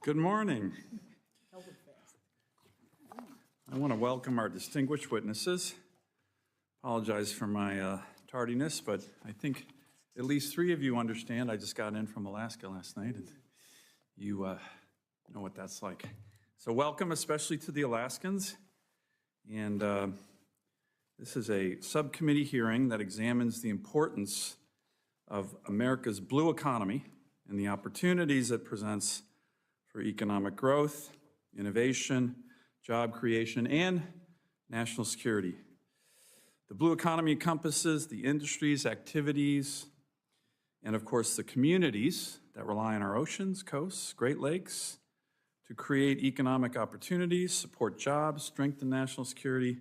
Good morning. I want to welcome our distinguished witnesses. Apologize for my tardiness, but I think at least 3 of you understand. I just got in from Alaska last night, and you know what that's like. So welcome, especially to the Alaskans. And this is a subcommittee hearing that examines the importance of America's blue economy and the opportunities it presents for economic growth, innovation, job creation, and national security. The blue economy encompasses the industries, activities, and of course the communities that rely on our oceans, coasts, Great Lakes to create economic opportunities, support jobs, strengthen national security,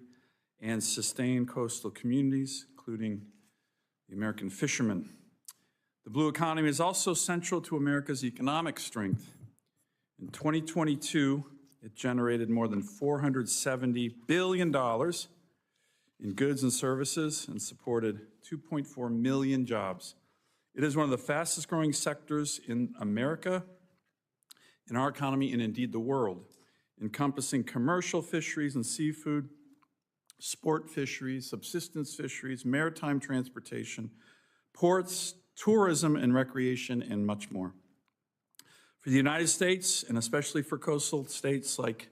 and sustain coastal communities, including the American fishermen. The blue economy is also central to America's economic strength. In 2022, it generated more than $470 billion in goods and services and supported 2.4 million jobs. It is one of the fastest growing sectors in America, in our economy, and indeed the world, encompassing commercial fisheries and seafood, sport fisheries, subsistence fisheries, maritime transportation, ports, tourism and recreation, and much more. For the United States, and especially for coastal states like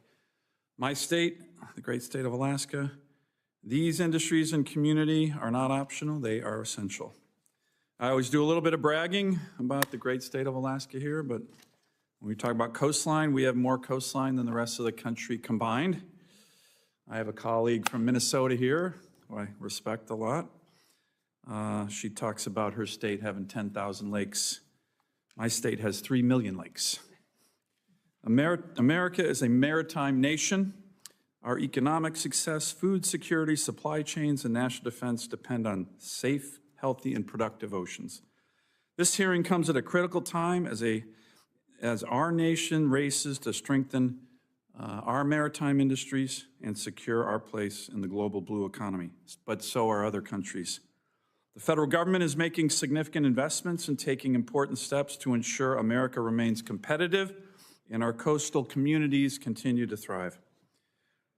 my state, the great state of Alaska, these industries and community are not optional, they are essential. I always do a little bit of bragging about the great state of Alaska here, but when we talk about coastline, we have more coastline than the rest of the country combined. I have a colleague from Minnesota here, who I respect a lot. She talks about her state having 10,000 lakes. My state has 3 million lakes. America is a maritime nation. Our economic success, food security, supply chains, and national defense depend on safe, healthy, and productive oceans. This hearing comes at a critical time as our nation races to strengthen our maritime industries and secure our place in the global blue economy, but so are other countries. The federal government is making significant investments and taking important steps to ensure America remains competitive and our coastal communities continue to thrive.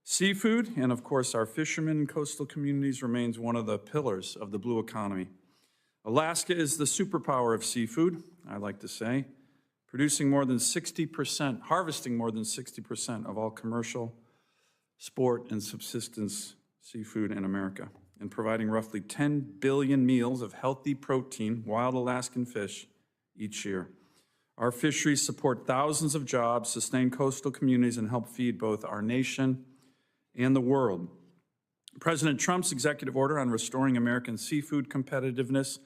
Seafood, and of course our fishermen and coastal communities, remains one of the pillars of the blue economy. Alaska is the superpower of seafood, I like to say, producing more than 60%, harvesting more than 60% of all commercial, sport, and subsistence seafood in America, and providing roughly 10 billion meals of healthy protein, wild Alaskan fish, each year. Our fisheries support thousands of jobs, sustain coastal communities, and help feed both our nation and the world. President Trump's executive order on restoring American seafood competitiveness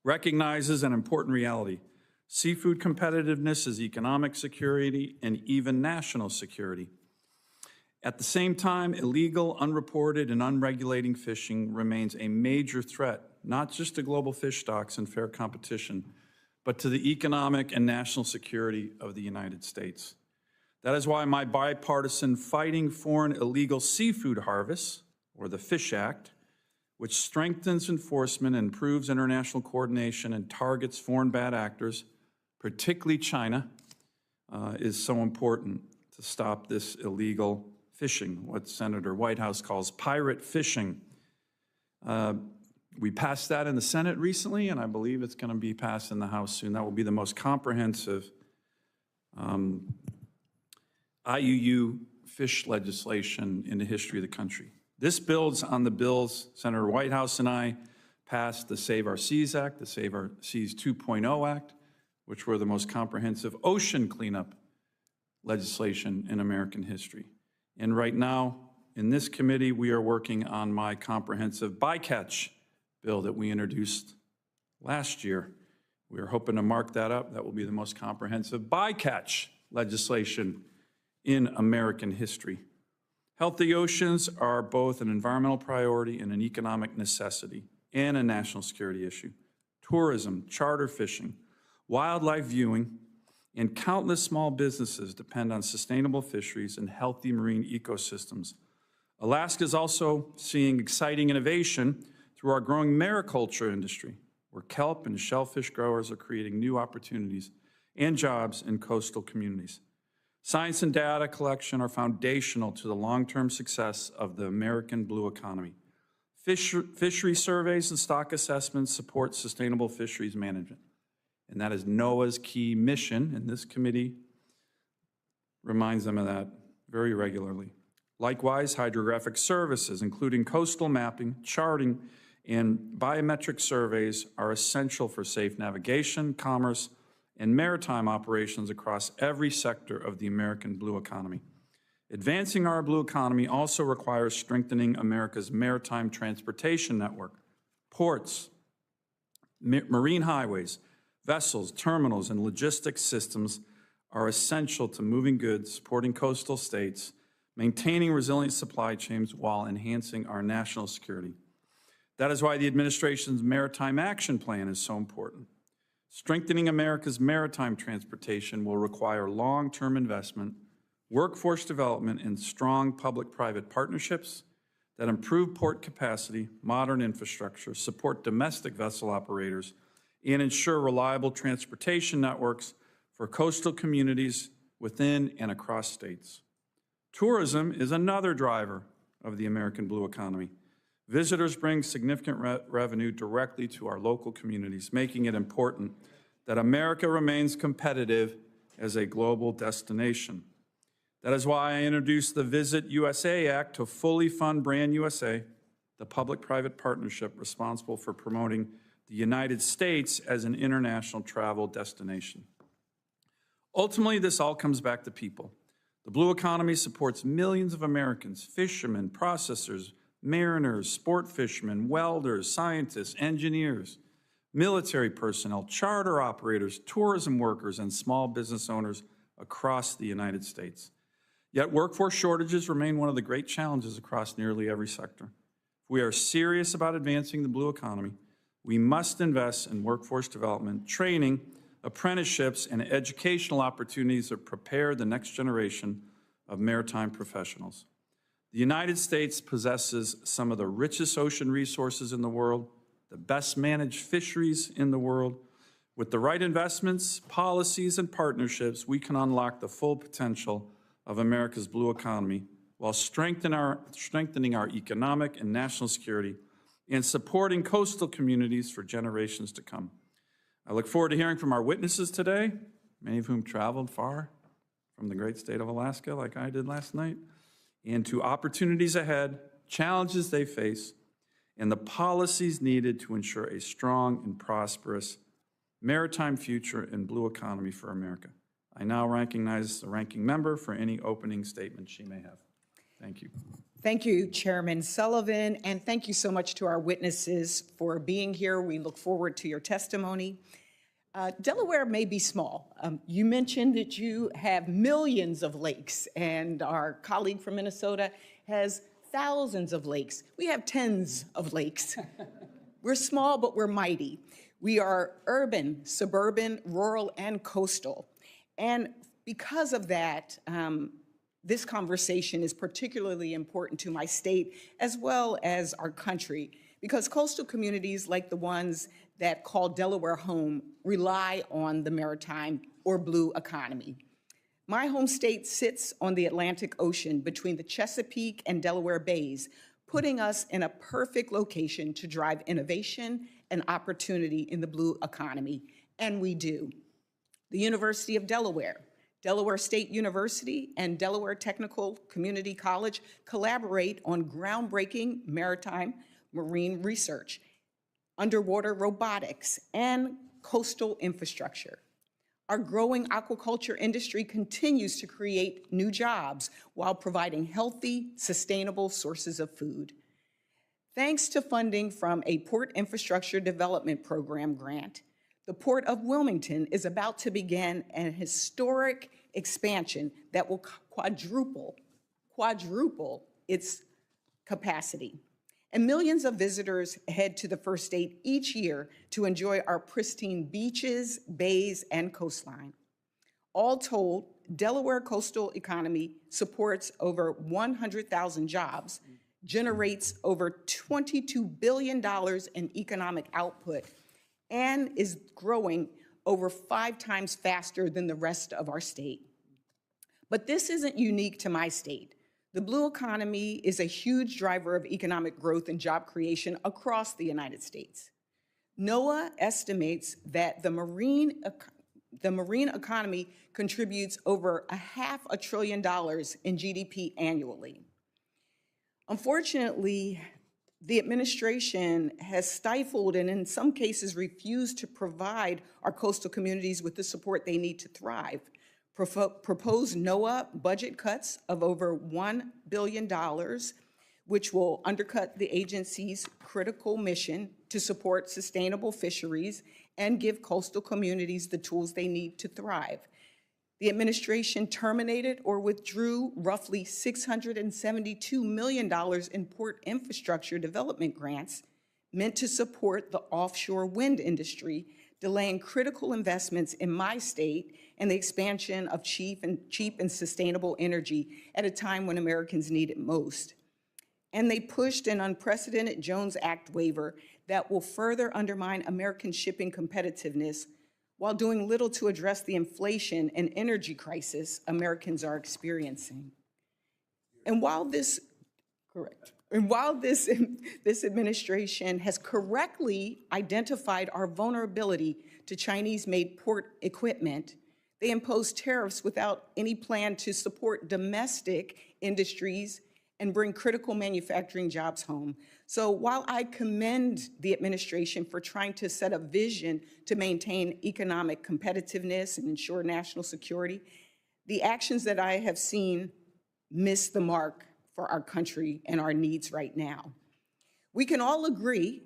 recognizes an important reality. Seafood competitiveness is economic security and even national security. At the same time, illegal, unreported, and unregulated fishing remains a major threat, not just to global fish stocks and fair competition, but to the economic and national security of the United States. That is why my bipartisan Fighting Foreign Illegal Seafood Harvests, or the FISH Act, which strengthens enforcement and improves international coordination and targets foreign bad actors, particularly China, is so important to stop this illegal fishing, what Senator Whitehouse calls pirate fishing. We passed that in the Senate recently, and I believe it's going to be passed in the House soon. That will be the most comprehensive IUU fish legislation in the history of the country. This builds on the bills Senator Whitehouse and I passed, the Save Our Seas Act, the Save Our Seas 2.0 Act, which were the most comprehensive ocean cleanup legislation in American history. And right now, in this committee, we are working on my comprehensive bycatch bill that we introduced last year. We are hoping to mark that up. That will be the most comprehensive bycatch legislation in American history. Healthy oceans are both an environmental priority and an economic necessity and a national security issue. Tourism, charter fishing, wildlife viewing, and countless small businesses depend on sustainable fisheries and healthy marine ecosystems. Alaska is also seeing exciting innovation through our growing mariculture industry, where kelp and shellfish growers are creating new opportunities and jobs in coastal communities. Science and data collection are foundational to the long-term success of the American blue economy. Fishery surveys and stock assessments support sustainable fisheries management. And that is NOAA's key mission, and this committee reminds them of that very regularly. Likewise, hydrographic services, including coastal mapping, charting, and biometric surveys, are essential for safe navigation, commerce, and maritime operations across every sector of the American blue economy. Advancing our blue economy also requires strengthening America's maritime transportation network. Ports, marine highways, vessels, terminals, and logistics systems are essential to moving goods, supporting coastal states, maintaining resilient supply chains while enhancing our national security. That is why the administration's Maritime Action Plan is so important. Strengthening America's maritime transportation will require long-term investment, workforce development, and strong public-private partnerships that improve port capacity, modern infrastructure, support domestic vessel operators, and ensure reliable transportation networks for coastal communities within and across states. Tourism is another driver of the American blue economy. Visitors bring significant revenue directly to our local communities, making it important that America remains competitive as a global destination. That is why I introduced the Visit USA Act to fully fund Brand USA, the public-private partnership responsible for promoting the United States as an international travel destination. Ultimately, this all comes back to people. The blue economy supports millions of Americans, fishermen, processors, mariners, sport fishermen, welders, scientists, engineers, military personnel, charter operators, tourism workers, and small business owners across the United States. Yet workforce shortages remain one of the great challenges across nearly every sector. If we are serious about advancing the blue economy, we must invest in workforce development, training, apprenticeships, and educational opportunities that prepare the next generation of maritime professionals. The United States possesses some of the richest ocean resources in the world, the best managed fisheries in the world. With the right investments, policies, and partnerships, we can unlock the full potential of America's blue economy while strengthening our economic and national security and supporting coastal communities for generations to come. I look forward to hearing from our witnesses today, many of whom traveled far from the great state of Alaska like I did last night, and to opportunities ahead, challenges they face, and the policies needed to ensure a strong and prosperous maritime future and blue economy for America. I now recognize the ranking member for any opening statement she may have. Thank you. Thank you, Chairman Sullivan, and thank you so much to our witnesses for being here. We look forward to your testimony. Delaware may be small. You mentioned that you have millions of lakes, and our colleague from Minnesota has thousands of lakes. We have tens of lakes. We're small, but we're mighty. We are urban, suburban, rural, and coastal. And because of that, this conversation is particularly important to my state as well as our country, because coastal communities like the ones that call Delaware home rely on the maritime or blue economy. My home state sits on the Atlantic Ocean between the Chesapeake and Delaware Bays, putting us in a perfect location to drive innovation and opportunity in the blue economy, and we do. The University of Delaware, Delaware State University, and Delaware Technical Community College collaborate on groundbreaking maritime marine research, underwater robotics, and coastal infrastructure. Our growing aquaculture industry continues to create new jobs while providing healthy, sustainable sources of food. Thanks to funding from a Port Infrastructure Development Program grant, the Port of Wilmington is about to begin an historic expansion that will quadruple its capacity. And millions of visitors head to the First State each year to enjoy our pristine beaches, bays, and coastline. All told, Delaware coastal economy supports over 100,000 jobs, generates over $22 billion in economic output, and is growing over 5 times faster than the rest of our state. But this isn't unique to my state. The blue economy is a huge driver of economic growth and job creation across the United States. NOAA estimates that the marine economy contributes over $500 billion in GDP annually. Unfortunately, the administration has stifled and in some cases refused to provide our coastal communities with the support they need to thrive. Proposed NOAA budget cuts of over $1 billion, which will undercut the agency's critical mission to support sustainable fisheries and give coastal communities the tools they need to thrive. The administration terminated or withdrew roughly $672 million in port infrastructure development grants meant to support the offshore wind industry, delaying critical investments in my state and the expansion of cheap and sustainable energy at a time when Americans need it most. And they pushed an unprecedented Jones Act waiver that will further undermine American shipping competitiveness while doing little to address the inflation and energy crisis Americans are experiencing. And while this administration has correctly identified our vulnerability to Chinese-made port equipment, they impose tariffs without any plan to support domestic industries and bring critical manufacturing jobs home. So while I commend the administration for trying to set a vision to maintain economic competitiveness and ensure national security, the actions that I have seen miss the mark for our country and our needs right now. We can all agree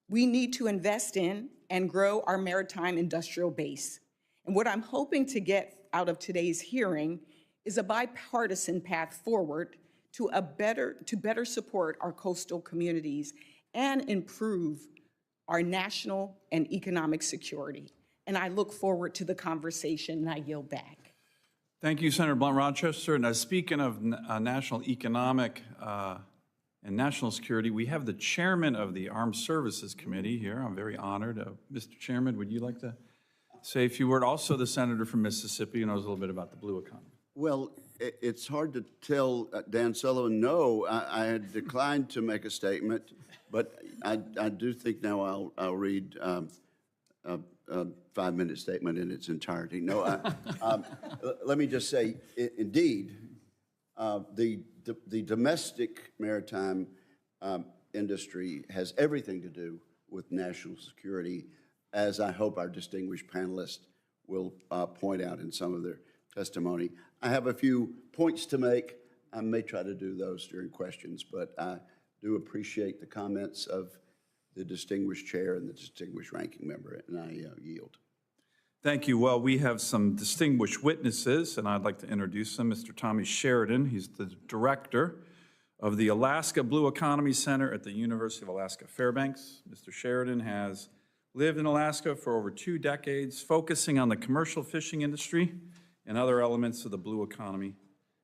we need to invest in and grow our maritime industrial base. And what I'm hoping to get out of today's hearing is a bipartisan path forward to better support our coastal communities and improve our national and economic security. And I look forward to the conversation, and I yield back. Thank you, Senator Blunt Rochester. Now, speaking of national economic and national security, we have the chairman of the Armed Services Committee here. I'm very honored. Mr. Chairman, would you like to say a few words? Also, the senator from Mississippi who knows a little bit about the blue economy. Well, it's hard to tell Dan Sullivan no. I had declined to make a statement, but I do think now I'll read a 5-minute statement in its entirety. No, let me just say, indeed, the domestic maritime industry has everything to do with national security, as I hope our distinguished panelists will point out in some of their testimony. I have a few points to make. I may try to do those during questions, but I do appreciate the comments of the distinguished chair and the distinguished ranking member, and I yield. Thank you. Well, we have some distinguished witnesses, and I'd like to introduce them. Mr. Tommy Sheridan, he's the director of the Alaska Blue Economy Center at the University of Alaska Fairbanks. Mr. Sheridan has lived in Alaska for over 2 decades, focusing on the commercial fishing industry and other elements of the blue economy.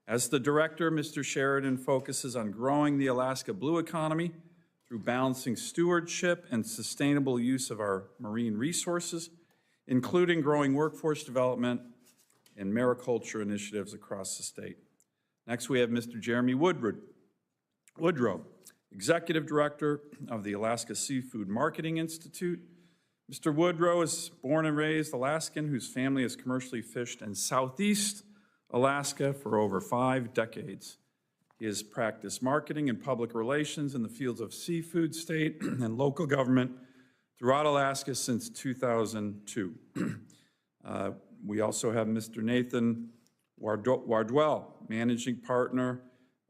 As the director, Mr. Sheridan focuses on growing the Alaska blue economy through balancing stewardship and sustainable use of our marine resources, including growing workforce development and mariculture initiatives across the state. Next, we have Mr. Jeremy Woodrow, Executive Director of the Alaska Seafood Marketing Institute. Mr. Woodrow is born and raised Alaskan whose family has commercially fished in Southeast Alaska for over 5 decades. He has practiced marketing and public relations in the fields of seafood, state, and local government throughout Alaska since 2002. We also have Mr. Nathan Wardwell, Managing Partner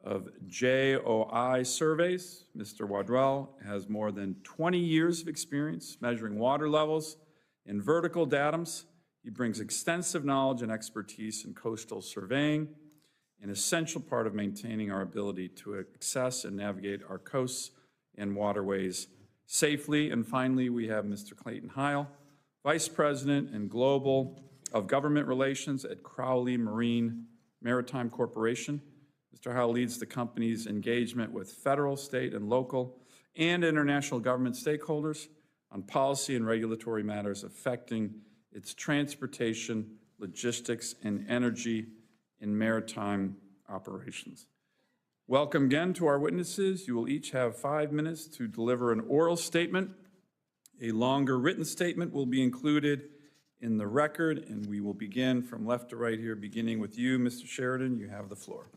of JOI Surveys. Mr. Wardwell has more than 20 years of experience measuring water levels in vertical datums. He brings extensive knowledge and expertise in coastal surveying, an essential part of maintaining our ability to access and navigate our coasts and waterways safely. And finally, we have Mr. Clayton Heil, Vice President and Global of Government Relations at Crowley Maritime Corporation. Mr. Heil leads the company's engagement with federal, state, and local and international government stakeholders on policy and regulatory matters affecting its transportation, logistics, and energy in maritime operations. Welcome again to our witnesses. You will each have 5 minutes to deliver an oral statement. A longer written statement will be included in the record, and we will begin from left to right here, beginning with you, Mr. Sheridan. You have the floor.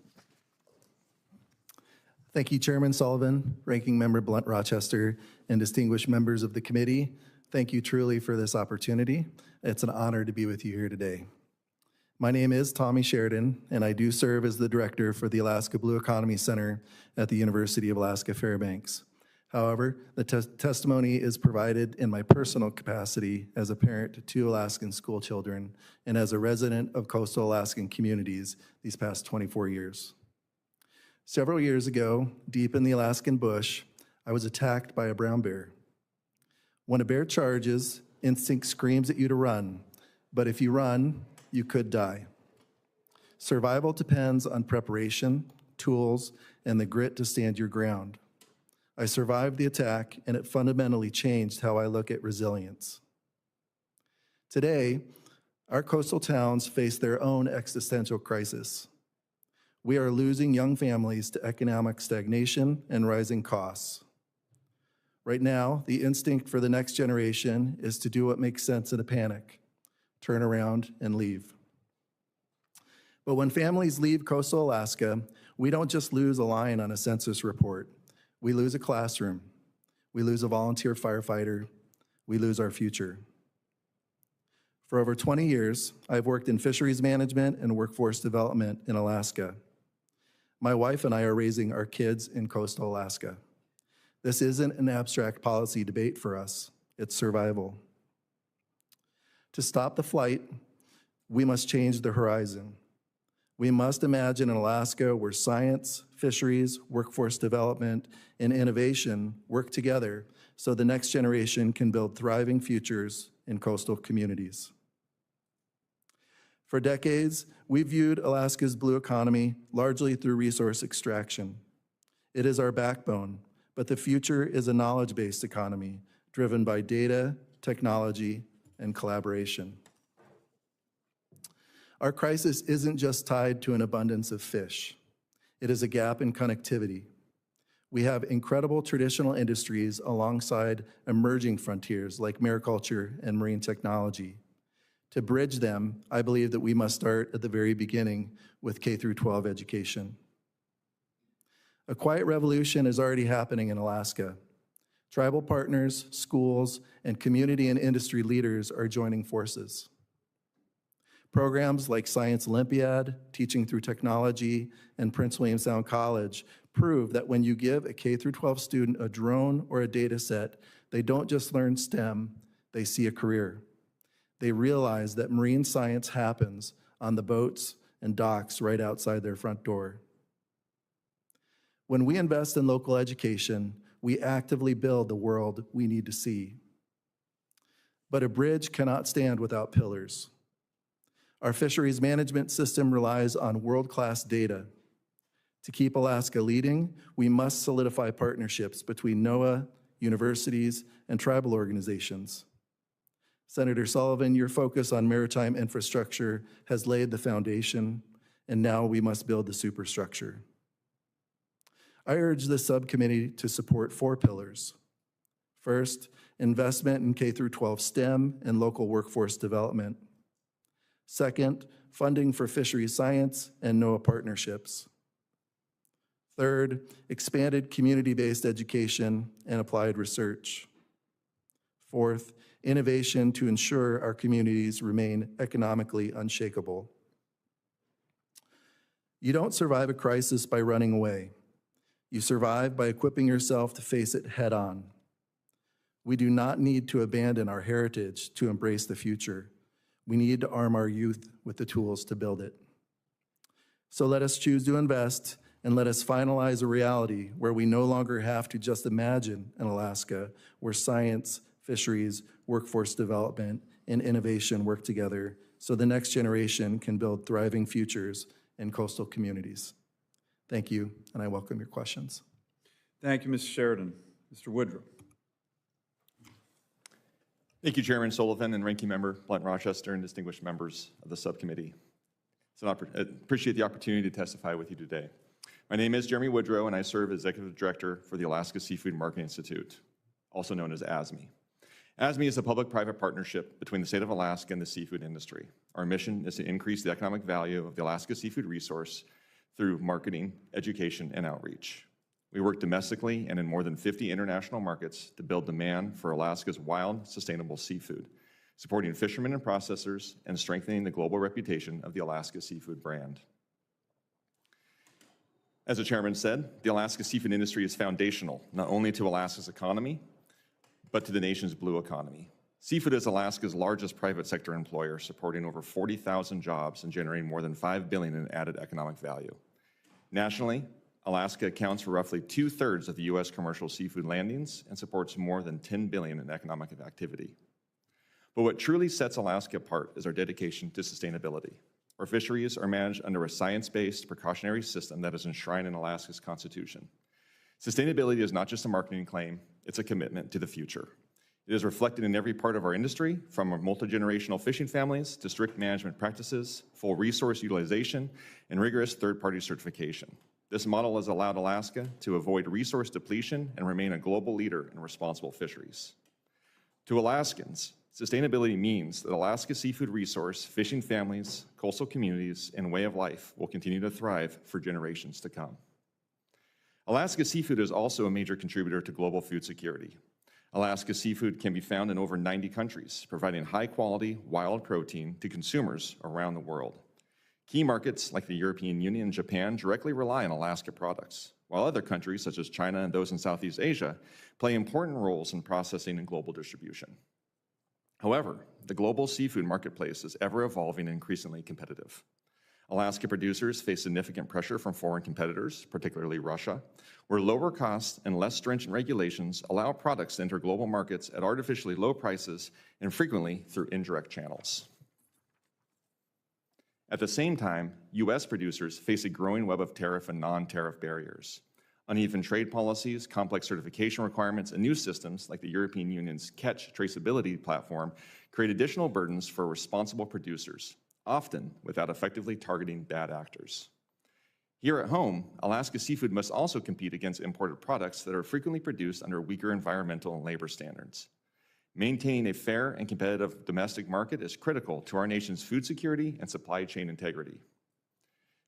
Thank you, Chairman Sullivan, Ranking Member Blunt Rochester, and distinguished members of the committee. Thank you truly for this opportunity. It's an honor to be with you here today. My name is Tommy Sheridan, and I do serve as the director for the Alaska Blue Economy Center at the University of Alaska Fairbanks. However, the testimony is provided in my personal capacity as a parent to 2 Alaskan school children and as a resident of coastal Alaskan communities these past 24 years. Several years ago, deep in the Alaskan bush, I was attacked by a brown bear. When a bear charges, instinct screams at you to run, but if you run, you could die. Survival depends on preparation, tools, and the grit to stand your ground. I survived the attack, and it fundamentally changed how I look at resilience. Today, our coastal towns face their own existential crisis. We are losing young families to economic stagnation and rising costs. Right now, the instinct for the next generation is to do what makes sense in a panic, turn around and leave. But when families leave coastal Alaska, we don't just lose a line on a census report. We lose a classroom. We lose a volunteer firefighter. We lose our future. For over 20 years, I've worked in fisheries management and workforce development in Alaska. My wife and I are raising our kids in coastal Alaska. This isn't an abstract policy debate for us. It's survival. To stop the flight, we must change the horizon. We must imagine an Alaska where science, fisheries, workforce development, and innovation work together so the next generation can build thriving futures in coastal communities. For decades, we viewed Alaska's blue economy largely through resource extraction. It is our backbone, but the future is a knowledge-based economy driven by data, technology, and collaboration. Our crisis isn't just tied to an abundance of fish. It is a gap in connectivity. We have incredible traditional industries alongside emerging frontiers like mariculture and marine technology. To bridge them, I believe that we must start at the very beginning with K-12 education. A quiet revolution is already happening in Alaska. Tribal partners, schools, and community and industry leaders are joining forces. Programs like Science Olympiad, Teaching Through Technology, and Prince William Sound College prove that when you give a K-12 student a drone or a data set, they don't just learn STEM, they see a career. They realize that marine science happens on the boats and docks right outside their front door. When we invest in local education, we actively build the world we need to see. But a bridge cannot stand without pillars. Our fisheries management system relies on world-class data. To keep Alaska leading, we must solidify partnerships between NOAA, universities, and tribal organizations. Senator Sullivan, your focus on maritime infrastructure has laid the foundation, and now we must build the superstructure. I urge the subcommittee to support 4 pillars. First, investment in K-12 STEM and local workforce development. Second, funding for fisheries science and NOAA partnerships. Third, expanded community-based education and applied research. Fourth, innovation to ensure our communities remain economically unshakable. You don't survive a crisis by running away. You survive by equipping yourself to face it head-on. We do not need to abandon our heritage to embrace the future. We need to arm our youth with the tools to build it. So let us choose to invest, and let us finalize a reality where we no longer have to just imagine an Alaska where science, fisheries, workforce development, and innovation work together so the next generation can build thriving futures in coastal communities. Thank you, and I welcome your questions. Thank you, Mr. Sheridan. Mr. Woodruff. Thank you, Chairman Sullivan and Ranking Member Blunt Rochester and distinguished members of the subcommittee. Appreciate the opportunity to testify with you today. My name is Jeremy Woodrow, and I serve as Executive Director for the Alaska Seafood Marketing Institute, also known as ASME. ASME is a public-private partnership between the state of Alaska and the seafood industry. Our mission is to increase the economic value of the Alaska seafood resource through marketing, education, and outreach. We work domestically and in more than 50 international markets to build demand for Alaska's wild, sustainable seafood, supporting fishermen and processors, and strengthening the global reputation of the Alaska seafood brand. As the chairman said, the Alaska seafood industry is foundational, not only to Alaska's economy, but to the nation's blue economy. Seafood is Alaska's largest private sector employer, supporting over 40,000 jobs and generating more than $5 billion in added economic value. Nationally, Alaska accounts for roughly 2/3 of the U.S. commercial seafood landings and supports more than $10 billion in economic activity. But what truly sets Alaska apart is our dedication to sustainability. Our fisheries are managed under a science-based precautionary system that is enshrined in Alaska's Constitution. Sustainability is not just a marketing claim, it's a commitment to the future. It is reflected in every part of our industry, from our multi-generational fishing families to strict management practices, full resource utilization, and rigorous third-party certification. This model has allowed Alaska to avoid resource depletion and remain a global leader in responsible fisheries. To Alaskans, sustainability means that Alaska's seafood resource, fishing families, coastal communities, and way of life will continue to thrive for generations to come. Alaska seafood is also a major contributor to global food security. Alaska seafood can be found in over 90 countries, providing high-quality, wild protein to consumers around the world. Key markets like the European Union and Japan directly rely on Alaska products, while other countries, such as China and those in Southeast Asia, play important roles in processing and global distribution. However, the global seafood marketplace is ever-evolving and increasingly competitive. Alaska producers face significant pressure from foreign competitors, particularly Russia, where lower costs and less stringent regulations allow products to enter global markets at artificially low prices and frequently through indirect channels. At the same time, U.S. producers face a growing web of tariff and non-tariff barriers. Uneven trade policies, complex certification requirements, and new systems like the European Union's Catch traceability platform create additional burdens for responsible producers, often without effectively targeting bad actors. Here at home, Alaska seafood must also compete against imported products that are frequently produced under weaker environmental and labor standards. Maintaining a fair and competitive domestic market is critical to our nation's food security and supply chain integrity.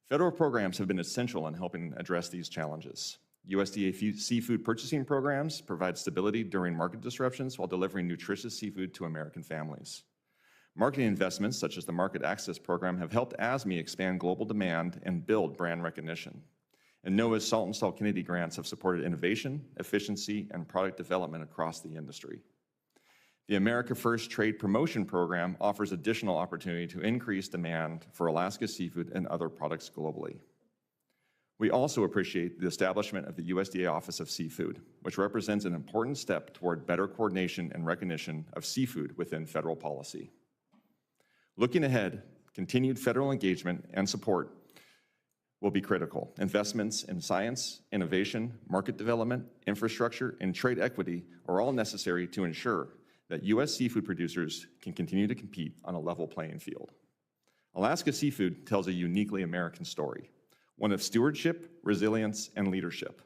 Federal programs have been essential in helping address these challenges. USDA seafood purchasing programs provide stability during market disruptions while delivering nutritious seafood to American families. Marketing investments, such as the Market Access Program, have helped ASME expand global demand and build brand recognition. And NOAA's Salt and Salt Kennedy grants have supported innovation, efficiency, and product development across the industry. The America First Trade Promotion Program offers additional opportunity to increase demand for Alaska seafood and other products globally. We also appreciate the establishment of the USDA Office of Seafood, which represents an important step toward better coordination and recognition of seafood within federal policy. Looking ahead, continued federal engagement and support will be critical. Investments in science, innovation, market development, infrastructure, and trade equity are all necessary to ensure that U.S. seafood producers can continue to compete on a level playing field. Alaska seafood tells a uniquely American story, one of stewardship, resilience, and leadership.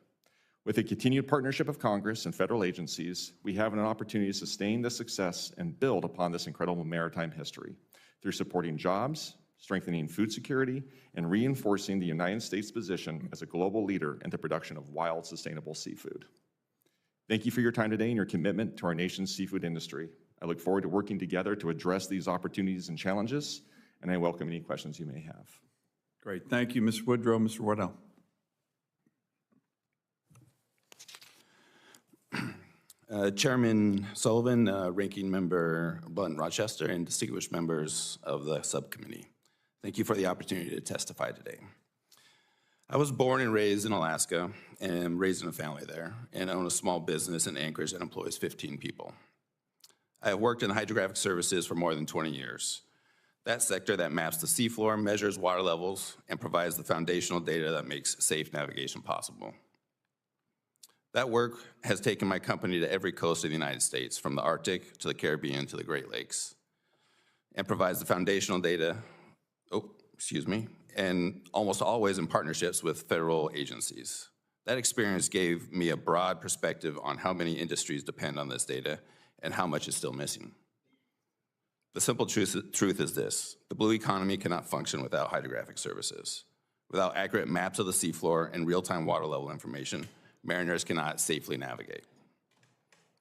With a continued partnership of Congress and federal agencies, we have an opportunity to sustain this success and build upon this incredible maritime history through supporting jobs, strengthening food security, and reinforcing the United States' position as a global leader in the production of wild, sustainable seafood. Thank you for your time today and your commitment to our nation's seafood industry. I look forward to working together to address these opportunities and challenges, and I welcome any questions you may have. Great. Thank you, Ms. Woodrow. Mr. Waddell. Chairman Sullivan, Ranking Member Blunt Rochester, and distinguished members of the subcommittee. Thank you for the opportunity to testify today. I was born and raised in Alaska and raised in a family there and own a small business in Anchorage that employs 15 people. I have worked in hydrographic services for more than 20 years. That sector that maps the seafloor, measures water levels, and provides the foundational data that makes safe navigation possible. That work has taken my company to every coast of the United States, from the Arctic to the Caribbean to the Great Lakes, and provides the foundational data. Oh, and almost always in partnerships with federal agencies. That experience gave me a broad perspective on how many industries depend on this data and how much is still missing. The simple truth is this: the blue economy cannot function without hydrographic services. Without accurate maps of the seafloor and real-time water level information, mariners cannot safely navigate.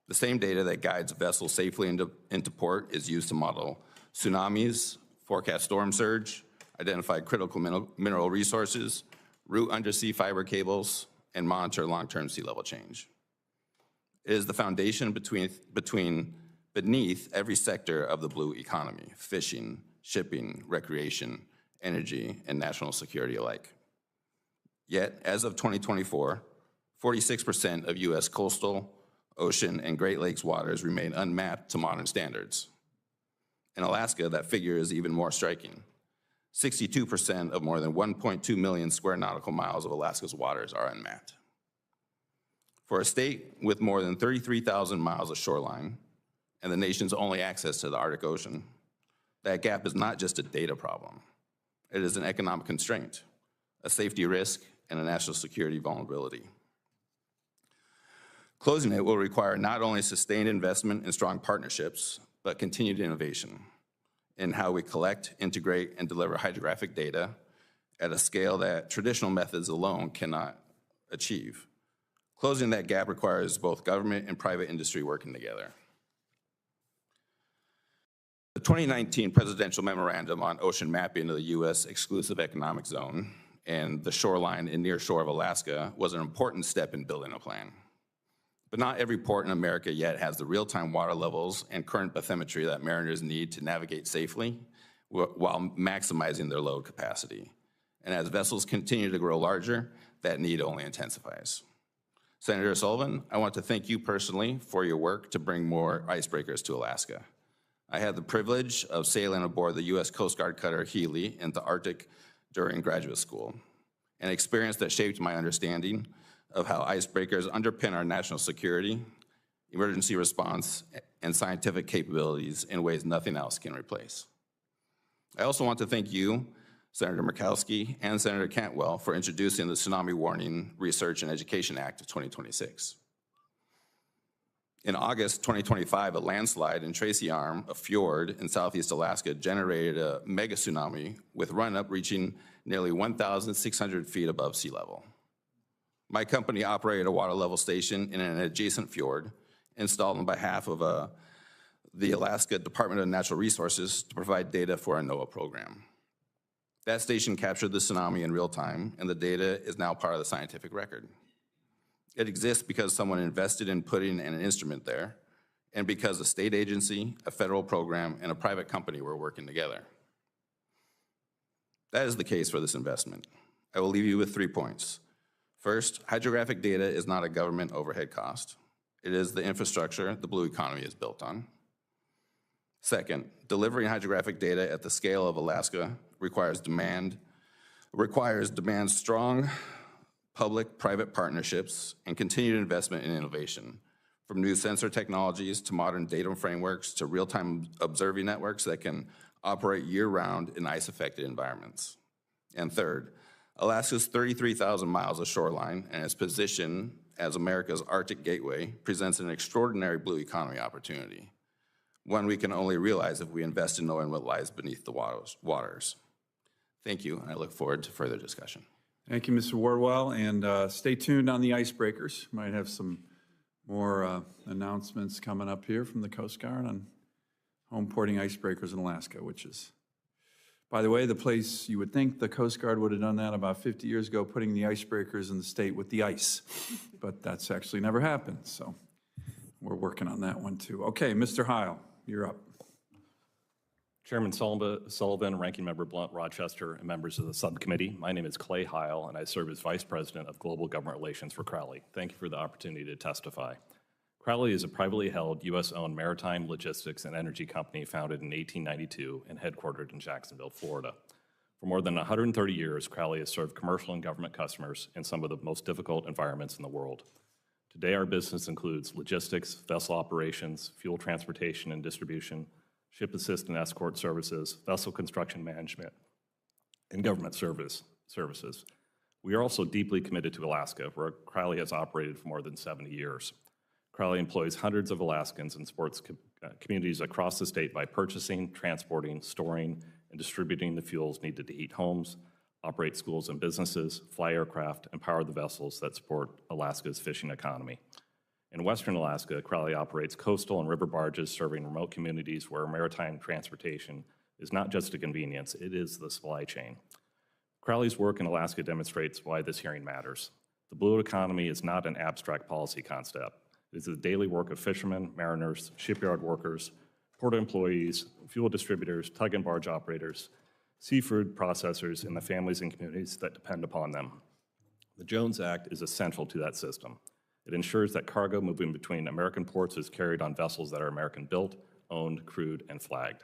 The same data that guides vessels safely into port is used to model tsunamis, forecast storm surge, identify critical mineral resources, route undersea fiber cables, and monitor long-term sea level change. It is the foundation beneath every sector of the blue economy: fishing, shipping, recreation, energy, and national security alike. Yet, as of 2024, 46% of U.S. coastal, ocean, and Great Lakes waters remain unmapped to modern standards. In Alaska, that figure is even more striking. 62% of more than 1.2 million square nautical miles of Alaska's waters are unmapped. For a state with more than 33,000 miles of shoreline and the nation's only access to the Arctic Ocean, that gap is not just a data problem. It is an economic constraint, a safety risk, and a national security vulnerability. Closing it will require not only sustained investment and strong partnerships, but continued innovation in how we collect, integrate, and deliver hydrographic data at a scale that traditional methods alone cannot achieve. Closing that gap requires both government and private industry working together. The 2019 presidential memorandum on ocean mapping of the U.S. exclusive economic zone and the shoreline and near shore of Alaska was an important step in building a plan. But not every port in America yet has the real-time water levels and current bathymetry that mariners need to navigate safely while maximizing their load capacity. And as vessels continue to grow larger, that need only intensifies. Senator Sullivan, I want to thank you personally for your work to bring more icebreakers to Alaska. I had the privilege of sailing aboard the U.S. Coast Guard cutter Healy into Arctic during graduate school, an experience that shaped my understanding of how icebreakers underpin our national security, emergency response, and scientific capabilities in ways nothing else can replace. I also want to thank you, Senator Murkowski, and Senator Cantwell for introducing the Tsunami Warning Research and Education Act of 2026. In August 2025, a landslide in Tracy Arm, a fjord in southeast Alaska, generated a mega tsunami with run-up reaching nearly 1,600 feet above sea level. My company operated a water level station in an adjacent fjord, installed on behalf of the Alaska Department of Natural Resources to provide data for our NOAA program. That station captured the tsunami in real time, and the data is now part of the scientific record. It exists because someone invested in putting an instrument there, and because a state agency, a federal program, and a private company were working together. That is the case for this investment. I will leave you with 3 points. First, hydrographic data is not a government overhead cost. It is the infrastructure the blue economy is built on. Second, delivering hydrographic data at the scale of Alaska requires strong public-private partnerships and continued investment in innovation, from new sensor technologies to modern data frameworks to real-time observing networks that can operate year-round in ice-affected environments. And third, Alaska's 33,000 miles of shoreline and its position as America's Arctic gateway presents an extraordinary blue economy opportunity, one we can only realize if we invest in knowing what lies beneath the waters. Thank you, and I look forward to further discussion. Thank you, Mr. Wardwell, and stay tuned on the icebreakers. Might have some more announcements coming up here from the Coast Guard on home porting icebreakers in Alaska, which is, by the way, the place you would think the Coast Guard would have done that about 50 years ago, putting the icebreakers in the state with the ice. But that's actually never happened, so we're working on that one too. Okay, Mr. Heil, you're up. Chairman Sullivan, Ranking Member Blunt Rochester, and members of the subcommittee. My name is Clay Heil, and I serve as Vice President of Global Government Relations for Crowley. Thank you for the opportunity to testify. Crowley is a privately held, U.S.-owned maritime logistics and energy company founded in 1892 and headquartered in Jacksonville, Florida. For more than 130 years, Crowley has served commercial and government customers in some of the most difficult environments in the world. Today, our business includes logistics, vessel operations, fuel transportation and distribution, ship assist and escort services, vessel construction management, and government services. We are also deeply committed to Alaska, where Crowley has operated for more than 70 years. Crowley employs hundreds of Alaskans and supports communities across the state by purchasing, transporting, storing, and distributing the fuels needed to heat homes, operate schools and businesses, fly aircraft, and power the vessels that support Alaska's fishing economy. In Western Alaska, Crowley operates coastal and river barges serving remote communities where maritime transportation is not just a convenience, it is the supply chain. Crowley's work in Alaska demonstrates why this hearing matters. The blue economy is not an abstract policy concept. It is the daily work of fishermen, mariners, shipyard workers, port employees, fuel distributors, tug and barge operators, seafood processors, and the families and communities that depend upon them. The Jones Act is essential to that system. It ensures that cargo moving between American ports is carried on vessels that are American-built, owned, crewed, and flagged.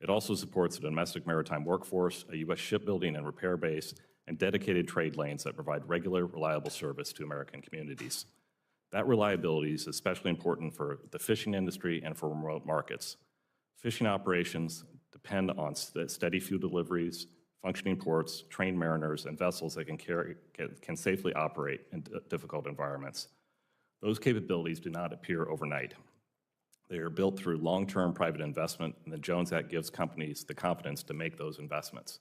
It also supports a domestic maritime workforce, a U.S. shipbuilding and repair base, and dedicated trade lanes that provide regular, reliable service to American communities. That reliability is especially important for the fishing industry and for remote markets. Fishing operations depend on steady fuel deliveries, functioning ports, trained mariners, and vessels that can safely operate in difficult environments. Those capabilities do not appear overnight. They are built through long-term private investment, and the Jones Act gives companies the confidence to make those investments.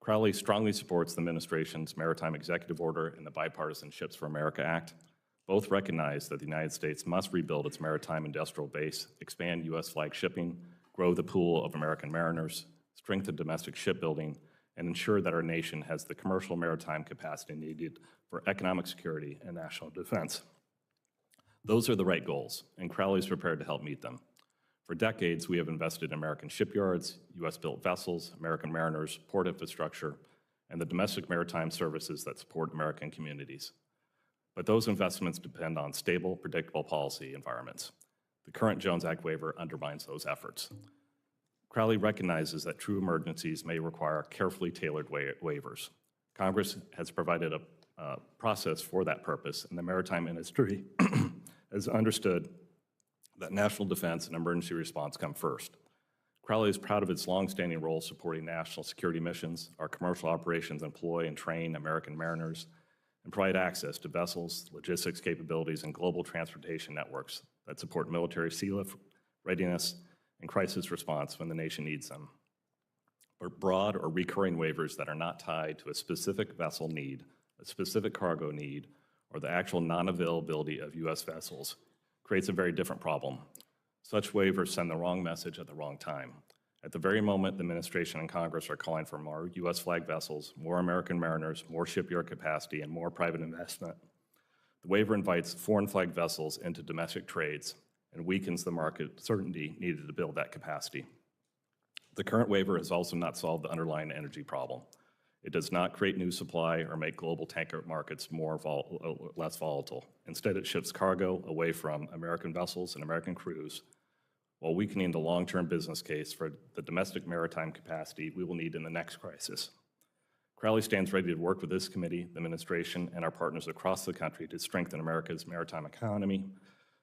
Crowley strongly supports the administration's Maritime Executive Order and the Bipartisan Ships for America Act. Both recognize that the United States must rebuild its maritime industrial base, expand U.S. flag shipping, grow the pool of American mariners, strengthen domestic shipbuilding, and ensure that our nation has the commercial maritime capacity needed for economic security and national defense. Those are the right goals, and Crowley is prepared to help meet them. For decades, we have invested in American shipyards, U.S.-built vessels, American mariners, port infrastructure, and the domestic maritime services that support American communities. But those investments depend on stable, predictable policy environments. The current Jones Act waiver undermines those efforts. Crowley recognizes that true emergencies may require carefully tailored waivers. Congress has provided a process for that purpose, and the maritime industry has understood that national defense and emergency response come first. Crowley is proud of its longstanding role supporting national security missions. Our commercial operations employ and train American mariners and provide access to vessels, logistics capabilities, and global transportation networks that support military sealift readiness and crisis response when the nation needs them. But broad or recurring waivers that are not tied to a specific vessel need, a specific cargo need, or the actual non-availability of U.S. vessels creates a very different problem. Such waivers send the wrong message at the wrong time. At the very moment the administration and Congress are calling for more U.S. flag vessels, more American mariners, more shipyard capacity, and more private investment, the waiver invites foreign flag vessels into domestic trades and weakens the market certainty needed to build that capacity. The current waiver has also not solved the underlying energy problem. It does not create new supply or make global tanker markets less volatile. Instead, it shifts cargo away from American vessels and American crews, while weakening the long-term business case for the domestic maritime capacity we will need in the next crisis. Crowley stands ready to work with this committee, the administration, and our partners across the country to strengthen America's maritime economy,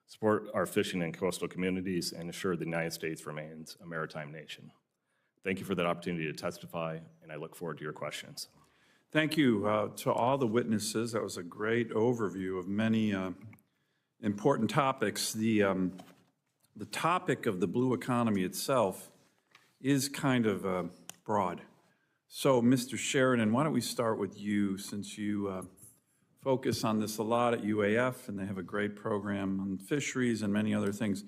support our fishing and coastal communities, and ensure the United States remains a maritime nation. Thank you for that opportunity to testify, and I look forward to your questions. Thank you to all the witnesses. That was a great overview of many important topics. The topic of the blue economy itself is kind of broad. So, Mr. Sheridan, why don't we start with you, since you focus on this a lot at UAF, and they have a great program on fisheries and many other things.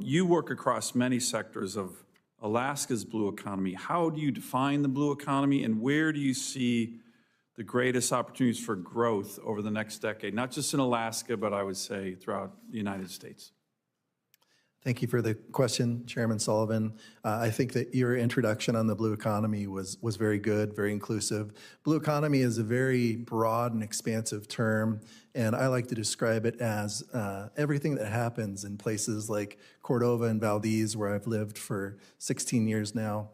You work across many sectors of Alaska's blue economy. How do you define the blue economy, and where do you see the greatest opportunities for growth over the next decade, not just in Alaska, but I would say throughout the United States? Thank you for the question, Chairman Sullivan. I think that your introduction on the blue economy was very good, very inclusive. Blue economy is a very broad and expansive term, and I like to describe it as everything that happens in places like Cordova and Valdez, where I've lived for 16 years now.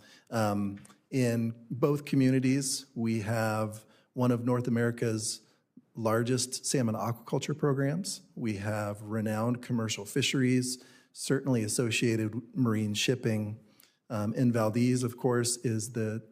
In both communities, we have one of North America's largest salmon aquaculture programs. We have renowned commercial fisheries, certainly associated marine shipping. In Valdez, of course, is the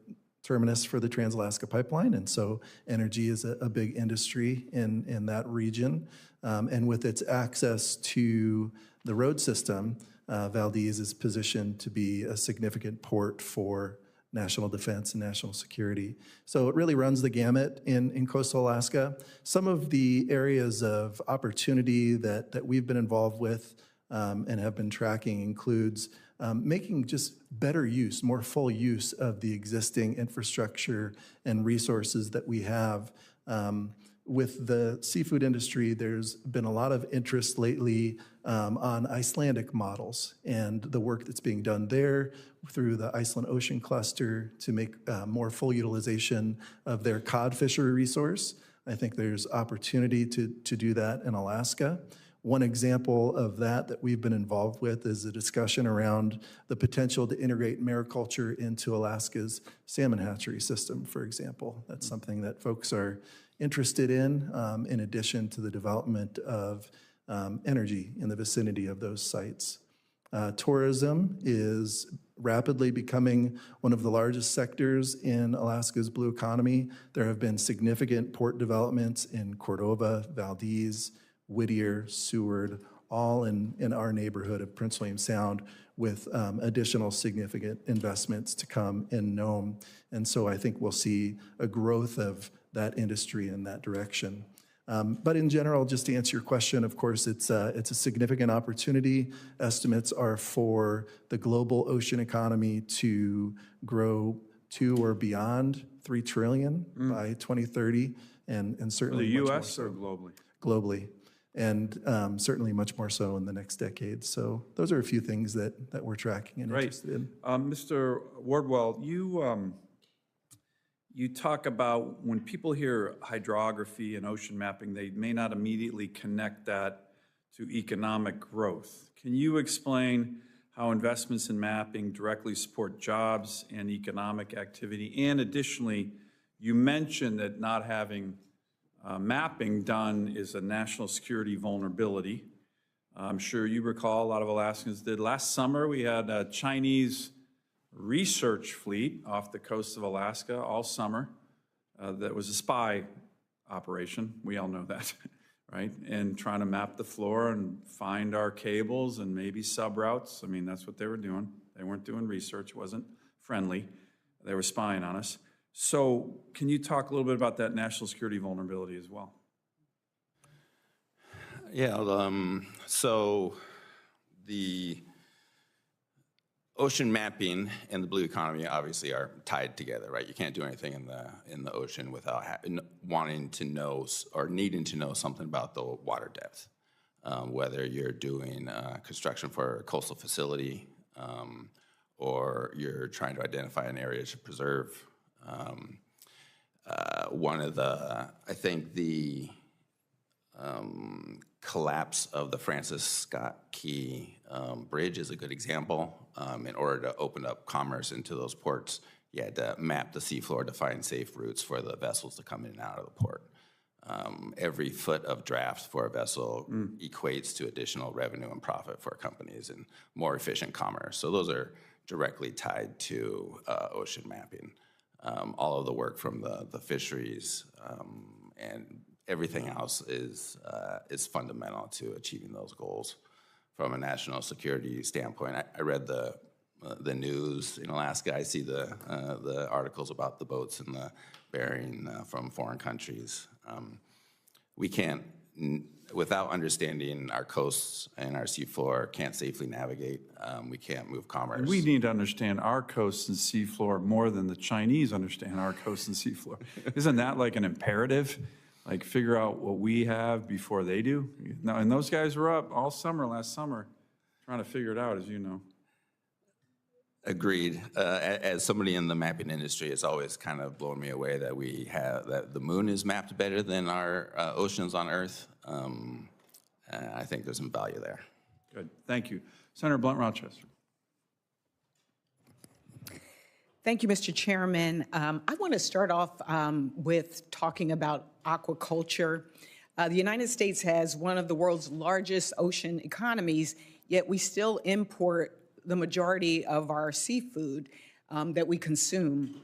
terminus for the Trans-Alaska Pipeline, and so energy is a big industry in that region. And with its access to the road system, Valdez is positioned to be a significant port for national defense and national security. So it really runs the gamut in coastal Alaska. Some of the areas of opportunity that we've been involved with and have been tracking includes making just better use, more full use of the existing infrastructure and resources that we have. With the seafood industry, there's been a lot of interest lately on Icelandic models and the work that's being done there through the Iceland Ocean Cluster to make more full utilization of their cod fishery resource. I think there's opportunity to do that in Alaska. One example of that we've been involved with is a discussion around the potential to integrate mariculture into Alaska's salmon hatchery system, for example. That's something that folks are interested in addition to the development of energy in the vicinity of those sites. Tourism is rapidly becoming one of the largest sectors in Alaska's blue economy. There have been significant port developments in Cordova, Valdez, Whittier, Seward, all in our neighborhood of Prince William Sound, with additional significant investments to come in Nome. And so I think we'll see a growth of that industry in that direction. But in general, just to answer your question, of course, it's a significant opportunity. Estimates are for the global ocean economy to grow to or beyond $3 trillion by 2030, and certainly The much more U.S. so. or globally? Globally, and certainly much more so in the next decade. So those are a few things that we're tracking and Right. interested in. Mr. Wardwell, you talk about when people hear hydrography and ocean mapping, they may not immediately connect that to economic growth. Can you explain how investments in mapping directly support jobs and economic activity? And additionally, you mentioned that not having mapping done is a national security vulnerability. I'm sure you recall, a lot of Alaskans did. Last summer, we had a Chinese research fleet off the coast of Alaska all summer. That was a spy operation. We all know that, right? And trying to map the floor and find our cables and maybe subroutes. I mean, that's what they were doing. They weren't doing research. It wasn't friendly. They were spying on us. So can you talk a little bit about that national security vulnerability as well? Yeah, so the ocean mapping and the blue economy obviously are tied together, right? You can't do anything in the ocean without wanting to know or needing to know something about the water depth. Whether you're doing construction for a coastal facility or you're trying to identify an area to preserve. I think the collapse of the Francis Scott Key Bridge is a good example. In order to open up commerce into those ports, you had to map the seafloor to find safe routes for the vessels to come in and out of the port. Every foot of draft for a vessel equates to additional revenue and profit for companies and more efficient commerce. So those are directly tied to ocean mapping. All of the work from the fisheries and everything else is fundamental to achieving those goals. From a national security standpoint, I read the news in Alaska. I see the articles about the boats and the bearing from foreign countries. We can't, without understanding our coasts and our seafloor, can't safely navigate. We can't move commerce. And we need to understand our coasts and seafloor more than the Chinese understand our coasts and seafloor. Isn't that like an imperative? Like figure out what we have before they do? No, and those guys were up all summer, last summer, trying to figure it out, as you know. Agreed. As somebody in the mapping industry, it's always kind of blown me away that that the moon is mapped better than our oceans on Earth. I think there's some value there. Good, thank you. Senator Blunt Rochester. Thank you, Mr. Chairman. I want to start off with talking about aquaculture. The United States has one of the world's largest ocean economies, yet we still import the majority of our seafood that we consume.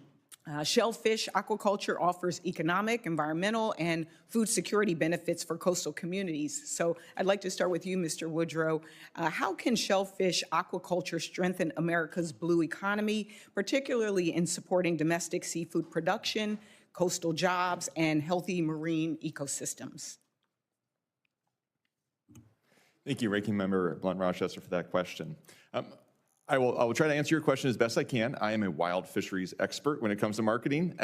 Shellfish aquaculture offers economic, environmental, and food security benefits for coastal communities. So I'd like to start with you, Mr. Woodrow. How can shellfish aquaculture strengthen America's blue economy, particularly in supporting domestic seafood production, coastal jobs, and healthy marine ecosystems? Thank you, Ranking Member Blunt-Rochester, for that question. I will try to answer your question as best I can. I am a wild fisheries expert when it comes to marketing.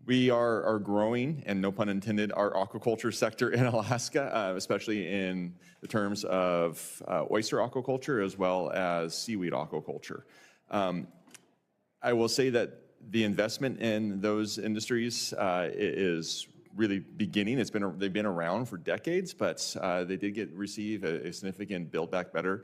We are growing, and no pun intended, our aquaculture sector in Alaska, especially in the terms of oyster aquaculture as well as seaweed aquaculture. I will say that the investment in those industries is really beginning. They've been around for decades, but they did receive a significant Build Back Better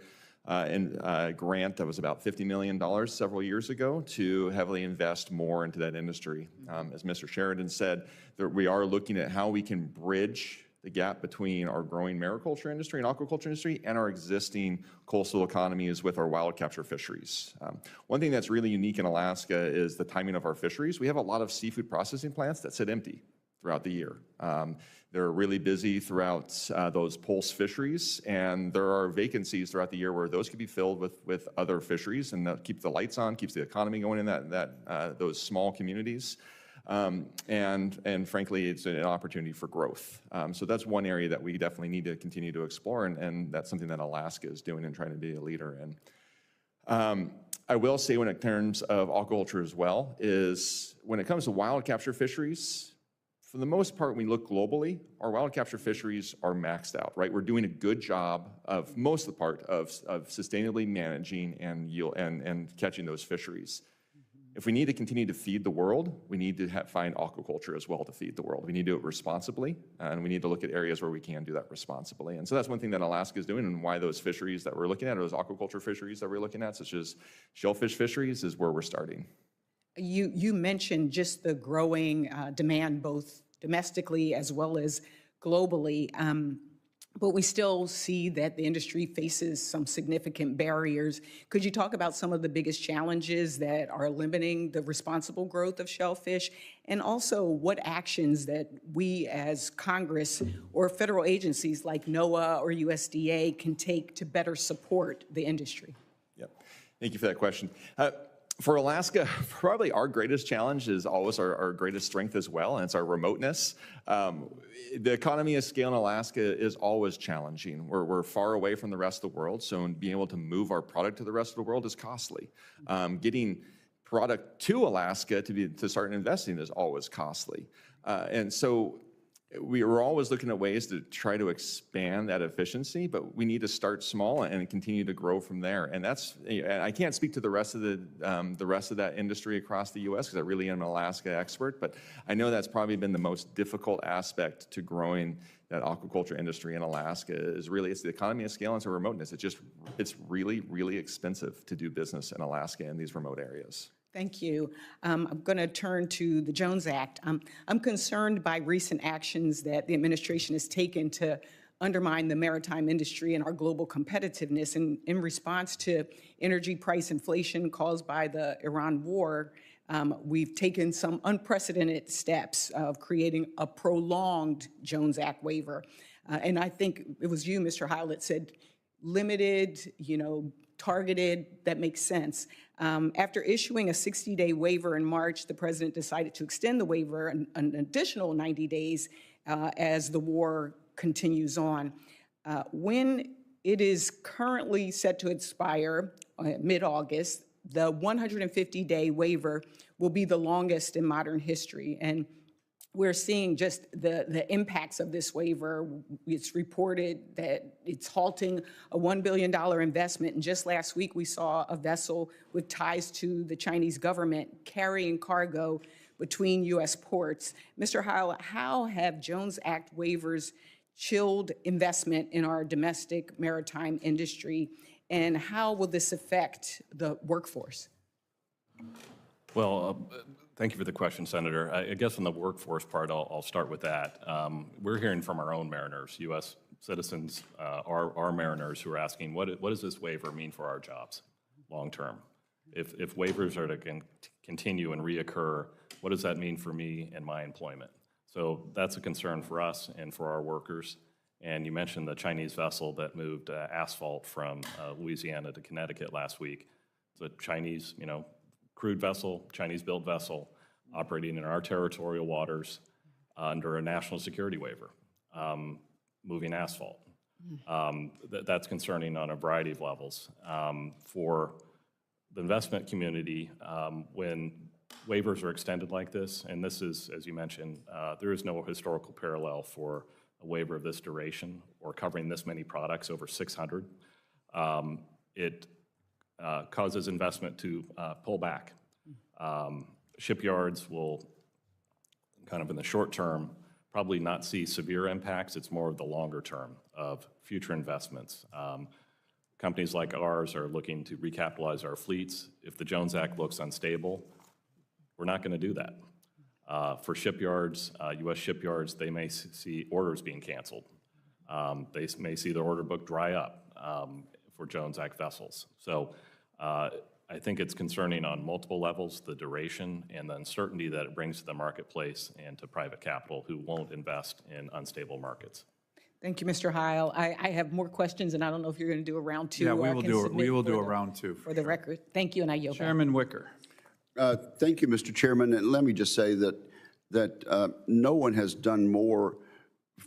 grant that was about $50 million several years ago to heavily invest more into that industry. As Mr. Sheridan said, we are looking at how we can bridge the gap between our growing mariculture industry and aquaculture industry and our existing coastal economies with our wild capture fisheries. One thing that's really unique in Alaska is the timing of our fisheries. We have a lot of seafood processing plants that sit empty throughout the year. They're really busy throughout those pulse fisheries, and there are vacancies throughout the year where those could be filled with other fisheries, and that keeps the lights on, keeps the economy going in those small communities. And frankly, it's an opportunity for growth. So that's one area that we definitely need to continue to explore, and that's something that Alaska is doing and trying to be a leader in. I will say when it terms of aquaculture as well, is when it comes to wild capture fisheries, for the most part, when we look globally, our wild capture fisheries are maxed out, right? We're doing a good job of most of the part of sustainably managing and catching those fisheries. If we need to continue to feed the world, we need to find aquaculture as well to feed the world. We need to do it responsibly, and we need to look at areas where we can do that responsibly. And so that's one thing that Alaska is doing, and why those fisheries that we're looking at, or those aquaculture fisheries that we're looking at, such as shellfish fisheries, is where we're starting. You mentioned just the growing demand, both domestically as well as globally, but we still see that the industry faces some significant barriers. Could you talk about some of the biggest challenges that are limiting the responsible growth of shellfish, and also what actions that we as Congress or federal agencies like NOAA or USDA can take to better support the industry? Yep. Thank you for that question. For Alaska, probably our greatest challenge is always our greatest strength as well, and it's our remoteness. The economy of scale in Alaska is always challenging. We're far away from the rest of the world, so being able to move our product to the rest of the world is costly. Getting product to Alaska to start investing is always costly. And so we are always looking at ways to try to expand that efficiency, but we need to start small and continue to grow from there. And that's, I can't speak to the rest of that industry across the U.S. because I really am an Alaska expert, but I know that's probably been the most difficult aspect to growing that aquaculture industry in Alaska. It's the economy of scale and it's a remoteness. It's really, really expensive to do business in Alaska in these remote areas. Thank you. I'm going to turn to the Jones Act. I'm concerned by recent actions that the administration has taken to undermine the maritime industry and our global competitiveness. And in response to energy price inflation caused by the Iran war, we've taken some unprecedented steps of creating a prolonged Jones Act waiver. And I think it was you, Mr. Heil, that said limited, targeted, that makes sense. After issuing a 60-day waiver in March, the president decided to extend the waiver an additional 90 days as the war continues on. When it is currently set to expire mid-August, the 150-day waiver will be the longest in modern history. And we're seeing just the impacts of this waiver. It's reported that it's halting a $1 billion investment. And just last week, we saw a vessel with ties to the Chinese government carrying cargo between U.S. ports. Mr. Heil, how have Jones Act waivers chilled investment in our domestic maritime industry? And how will this affect the workforce? Well, thank you for the question, Senator. I guess on the workforce part, I'll start with that. We're hearing from our own mariners, U.S. citizens, our mariners who are asking, what does this waiver mean for our jobs long term? If waivers are to continue and reoccur, what does that mean for me and my employment? So that's a concern for us and for our workers. And you mentioned the Chinese vessel that moved asphalt from Louisiana to Connecticut last week. It's a Chinese, crude vessel, Chinese-built vessel operating in our territorial waters under a national security waiver, moving asphalt. That's concerning on a variety of levels. For the investment community, when waivers are extended like this, and this is, as you mentioned, there is no historical parallel for a waiver of this duration or covering this many products, over 600. It causes investment to pull back. Shipyards will, kind of in the short term, probably not see severe impacts. It's more of the longer term of future investments. Companies like ours are looking to recapitalize our fleets. If the Jones Act looks unstable, we're not going to do that. For shipyards, U.S. shipyards, they may see orders being canceled. They may see their order book dry up for Jones Act vessels. So I think it's concerning on multiple levels, the duration and the uncertainty that it brings to the marketplace and to private capital who won't invest in unstable markets. Thank you, Mr. Heil. I have more questions, and I don't know if you're going to do a round two. Yeah, or we I will can do submit a round two. For the record. Thank you, and I yield back. Chairman Wicker. Thank you, Mr. Chairman. And let me just say that no one has done more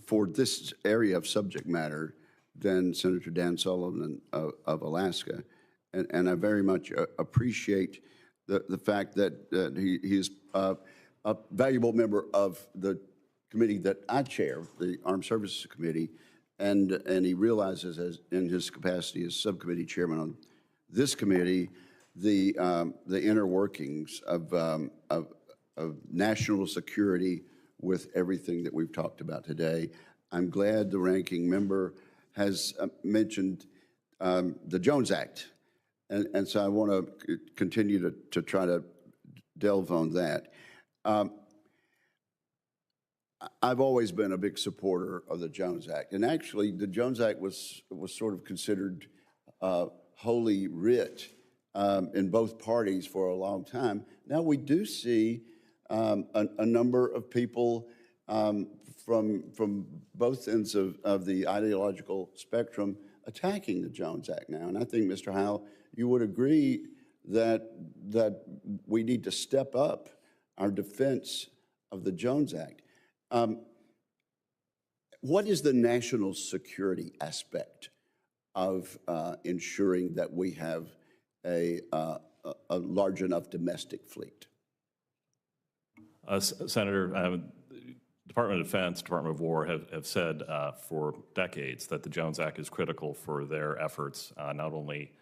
for this area of subject matter than Senator Dan Sullivan of Alaska. And I very much appreciate the fact that he is a valuable member of the committee that I chair, the Armed Services Committee, and he realizes, as in his capacity as subcommittee chairman on this committee, the inner workings of national security with everything that we've talked about today. I'm glad the ranking member has mentioned the Jones Act, and so I want to continue to try to delve on that. I've always been a big supporter of the Jones Act, and actually the Jones Act was sort of considered holy writ in both parties for a long time. Now we do see a number of people from both ends of the ideological spectrum attacking the Jones Act now, and I think, Mr. Heil, you would agree that we need to step up our defense of the Jones Act. What is the national security aspect of ensuring that we have a large enough domestic fleet? Senator, Department of Defense, Department of War have said for decades that the Jones Act is critical for their efforts, not only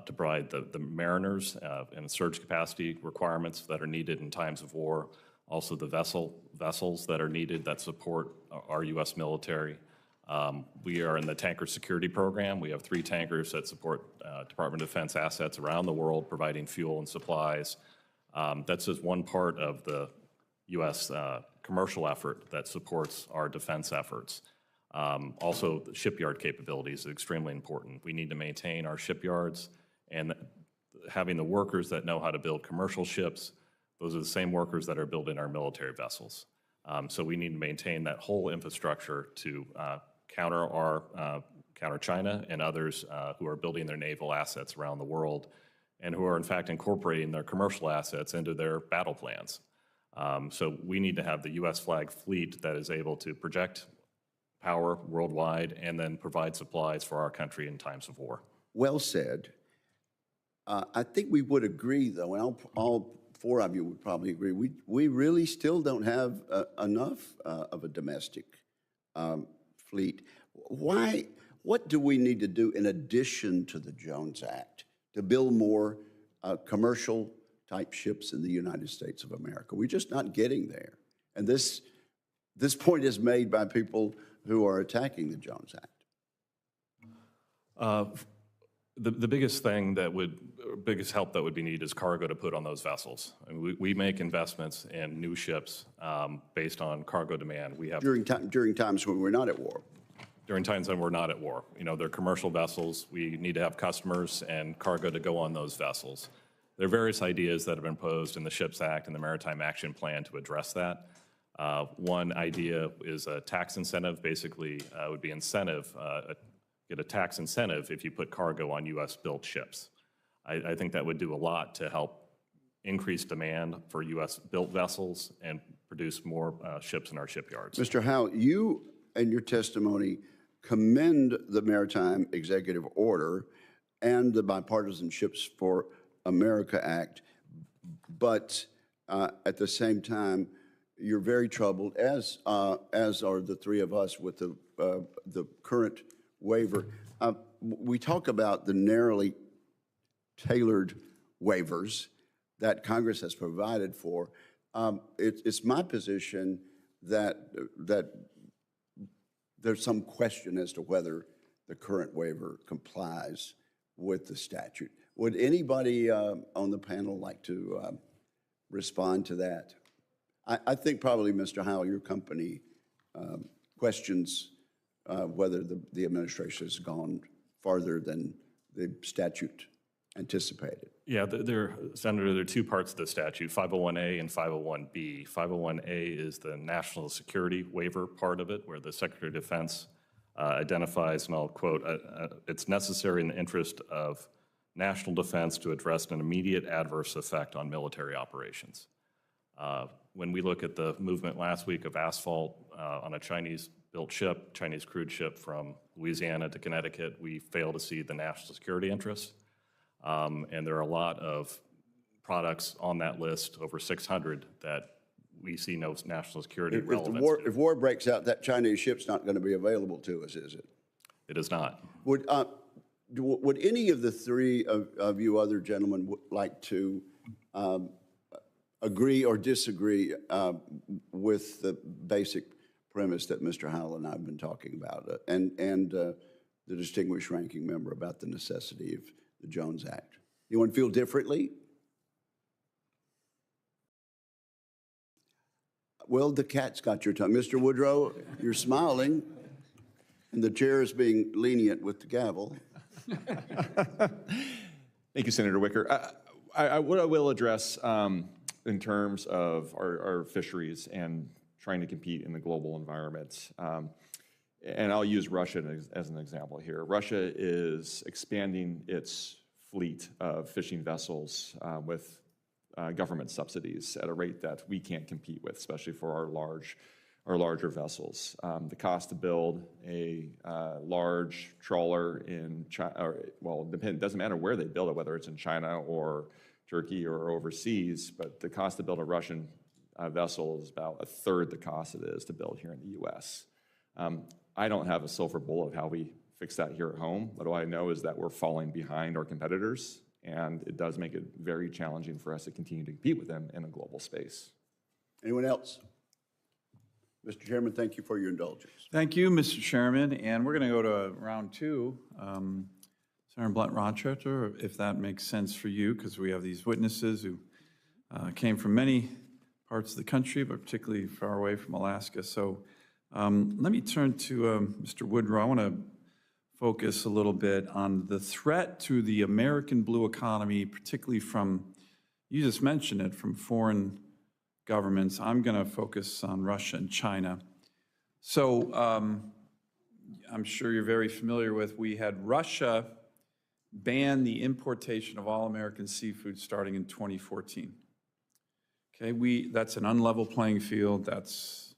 to provide the mariners and surge capacity requirements that are needed in times of war, also the vessels that are needed that support our U.S. military. We are in the tanker security program. We have 3 tankers that support Department of Defense assets around the world, providing fuel and supplies. That's just one part of the U.S. Commercial effort that supports our defense efforts. Also, the shipyard capabilities is extremely important. We need to maintain our shipyards, and having the workers that know how to build commercial ships. Those are the same workers that are building our military vessels. So we need to maintain that whole infrastructure to counter China and others who are building their naval assets around the world and who are in fact incorporating their commercial assets into their battle plans. So we need to have the U.S. flag fleet that is able to project power worldwide and then provide supplies for our country in times of war. Well said. I think we would agree, though, and all 4 of you would probably agree, we really still don't have enough of a domestic fleet. Why? What do we need to do in addition to the Jones Act to build more commercial type ships in the United States of America? We're just not getting there. And this point is made by people who are attacking the Jones Act. The biggest thing biggest help that would be needed is cargo to put on those vessels. I mean, we make investments in new ships based on cargo demand. We have during times when we're not at war. During times when we're not at war. They're commercial vessels. We need to have customers and cargo to go on those vessels. There are various ideas that have been proposed in the SHIPS Act and the Maritime Action Plan to address that. One idea is a tax incentive. Basically, would be get a tax incentive if you put cargo on U.S.-built ships. I think that would do a lot to help increase demand for U.S.-built vessels and produce more ships in our shipyards. Mr. Howell, you and your testimony commend the Maritime Executive Order and the Bipartisan Ships for America Act, but at the same time, you're very troubled, as are the three of us, with the current waiver. We talk about the narrowly tailored waivers that Congress has provided for. It's my position that there's some question as to whether the current waiver complies with the statute. Would anybody on the panel like to respond to that? I think probably, Mr. Howell, your company questions whether the administration has gone farther than the statute anticipated. Yeah, Senator, there are two parts of the statute, 501A and 501B. 501A is the national security waiver part of it, where the Secretary of Defense identifies, and I'll quote, it's necessary in the interest of national defense to address an immediate adverse effect on military operations. When we look at the movement last week of asphalt on a Chinese-built ship, Chinese crewed ship from Louisiana to Connecticut, we fail to see the national security interests. And there are a lot of products on that list, over 600, that we see no national security relevance to. If war breaks out, that Chinese ship's not going to be available to us, is it? It is not. Would any of the three of you other gentlemen like to agree or disagree with the basic premise that Mr. Howell and I have been talking about, and the distinguished ranking member about the necessity of the Jones Act? Anyone feel differently? Well, the cat's got your tongue. Mr. Woodrow, you're smiling, and the chair is being lenient with the gavel. Thank you, Senator Wicker. What I will address in terms of our fisheries and trying to compete in the global environment, and I'll use Russia as an example here. Russia is expanding its fleet of fishing vessels with government subsidies at a rate that we can't compete with, especially for our larger vessels. The cost to build a large trawler in China, well, it doesn't matter where they build it, whether it's in China or Turkey or overseas, but the cost to build a Russian vessel is about a third the cost it is to build here in the U.S. I don't have a silver bullet of how we fix that here at home. What I know is that we're falling behind our competitors, and it does make it very challenging for us to continue to compete with them in a global space. Anyone else? Mr. Chairman, thank you for your indulgence. Thank you, Mr. Chairman, and we're going to go to round two. Senator Blunt Rochester, if that makes sense for you, because we have these witnesses who came from many parts of the country, but particularly far away from Alaska. So let me turn to Mr. Woodrow. I want to focus a little bit on the threat to the American blue economy, particularly from, you just mentioned it, from foreign governments. I'm going to focus on Russia and China. So I'm sure you're very familiar with, we had Russia ban the importation of all American seafood starting in 2014. Okay, that's an unlevel playing field. That's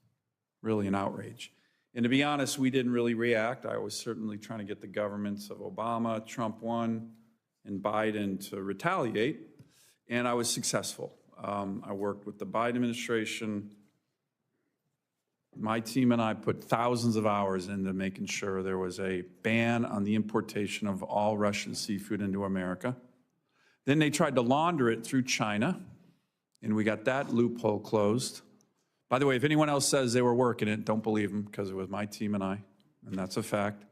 really an outrage. And to be honest, we didn't really react. I was certainly trying to get the governments of Obama, Trump 1, and Biden to retaliate, and I was successful. I worked with the Biden administration. My team and I put thousands of hours into making sure there was a ban on the importation of all Russian seafood into America. Then they tried to launder it through China, and we got that loophole closed. By the way, if anyone else says they were working it, don't believe them, because it was my team and I, and that's a fact.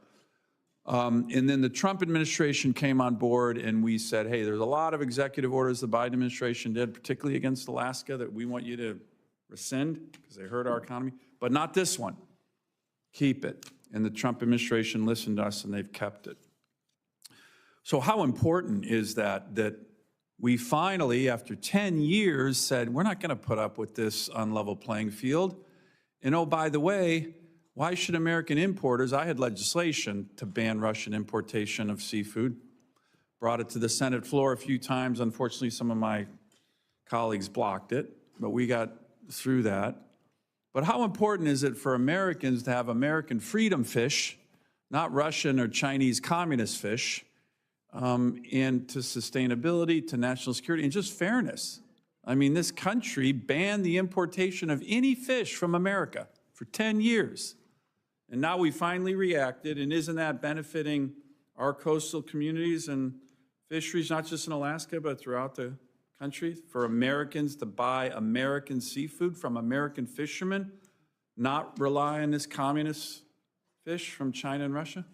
And then the Trump administration came on board, and we said, hey, there's a lot of executive orders the Biden administration did, particularly against Alaska, that we want you to rescind because they hurt our economy, but not this one. Keep it. And the Trump administration listened to us, and they've kept it. So how important is that we finally, after 10 years, said, we're not going to put up with this unlevel playing field. And oh, by the way, why should American importers, I had legislation to ban Russian importation of seafood, brought it to the Senate floor a few times. Unfortunately, some of my colleagues blocked it, but we got through that. But how important is it for Americans to have American freedom fish, not Russian or Chinese communist fish, and to sustainability, to national security, and just fairness? I mean, this country banned the importation of any fish from America for 10 years. And now we finally reacted, and isn't that benefiting our coastal communities and fisheries, not just in Alaska, but throughout the country, for Americans to buy American seafood from American fishermen, not rely on this communist fish from China and Russia?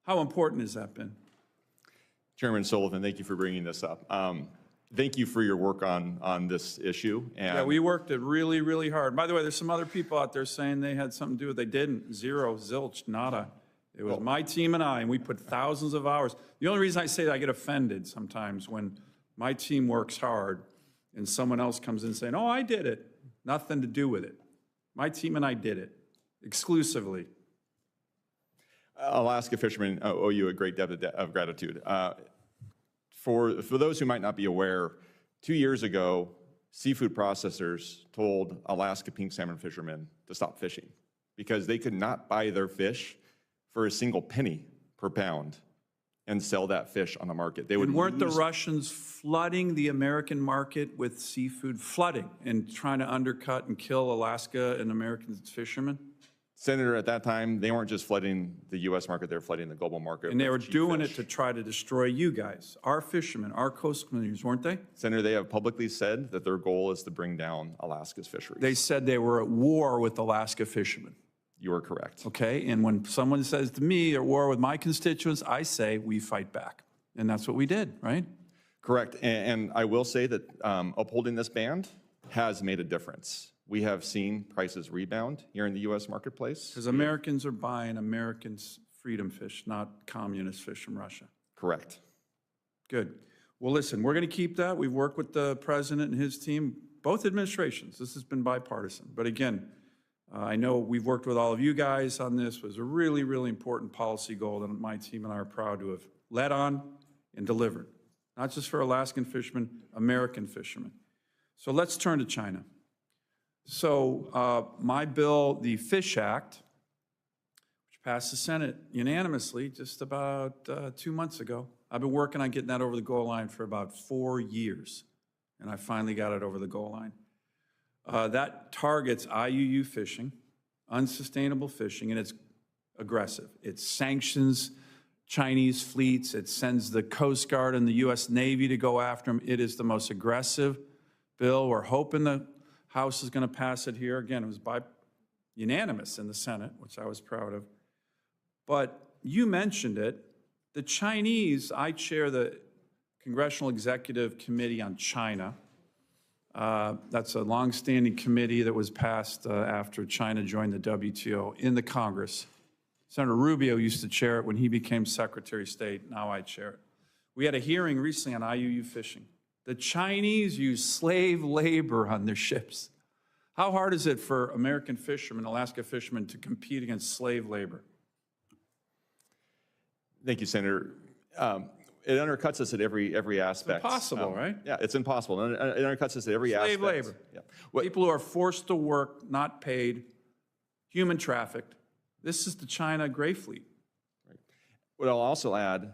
How important has that been? Chairman Sullivan, thank you for bringing this up. Thank you for your work on this issue. And Yeah, we worked it really, really hard. By the way, there's some other people out there saying they had something to do with it. They didn't. Zero, zilch, nada. It was my team and I, and we put thousands of hours. The only reason I say that, I get offended sometimes when my team works hard and someone else comes in saying, oh, I did it. Nothing to do with it. My team and I did it exclusively. Alaska fishermen owe you a great debt of gratitude. For those who might not be aware, 2 years ago, seafood processors told Alaska pink salmon fishermen to stop fishing because they could not buy their fish for a single penny per pound and sell that fish on the market. They would And weren't the Russians flooding the American market with seafood, flooding and trying to undercut and kill Alaska and American fishermen? Senator, at that time, they weren't just flooding the U.S. market, they were flooding the global market. And they were with cheap doing it fish. to try to destroy you guys, our fishermen, our coastal communities, weren't they? Senator, they have publicly said that their goal is to bring down Alaska's fisheries. They said they were at war with Alaska fishermen, You are correct. okay? And when someone says to me, they're at war with my constituents, I say, we fight back. And that's what we did, right? Correct. And I will say that upholding this ban has made a difference. We have seen prices rebound here in the U.S. marketplace. Because Americans are buying American freedom fish, not communist fish from Russia. Correct. Good. Well, listen, we're going to keep that. We've worked with the president and his team, both administrations. This has been bipartisan. But again, I know we've worked with all of you guys on this. It was a really, really important policy goal that my team and I are proud to have led on and delivered, not just for Alaskan fishermen, American fishermen. So let's turn to China. So my bill, the Fish Act, which passed the Senate unanimously just about 2 months ago, I've been working on getting that over the goal line for about 4 years, and I finally got it over the goal line. That targets IUU fishing, unsustainable fishing, and it's aggressive. It sanctions Chinese fleets. It sends the Coast Guard and the U.S. Navy to go after them. It is the most aggressive bill. We're hoping the House is going to pass it here. Again, it was unanimous in the Senate, which I was proud of. But you mentioned it. The Chinese, I chair the Congressional Executive Committee on China. That's a longstanding committee that was passed after China joined the WTO in the Congress. Senator Rubio used to chair it when he became Secretary of State. Now I chair it. We had a hearing recently on IUU fishing. The Chinese use slave labor on their ships. How hard is it for American fishermen, Alaska fishermen, to compete against slave labor? Thank you, Senator. It undercuts us at every aspect. It's impossible, right? Yeah, it's impossible. It undercuts us at every aspect. Slave labor. Yeah. People who are forced to work, not paid, human trafficked. This is the China gray fleet. Right. What I'll also add,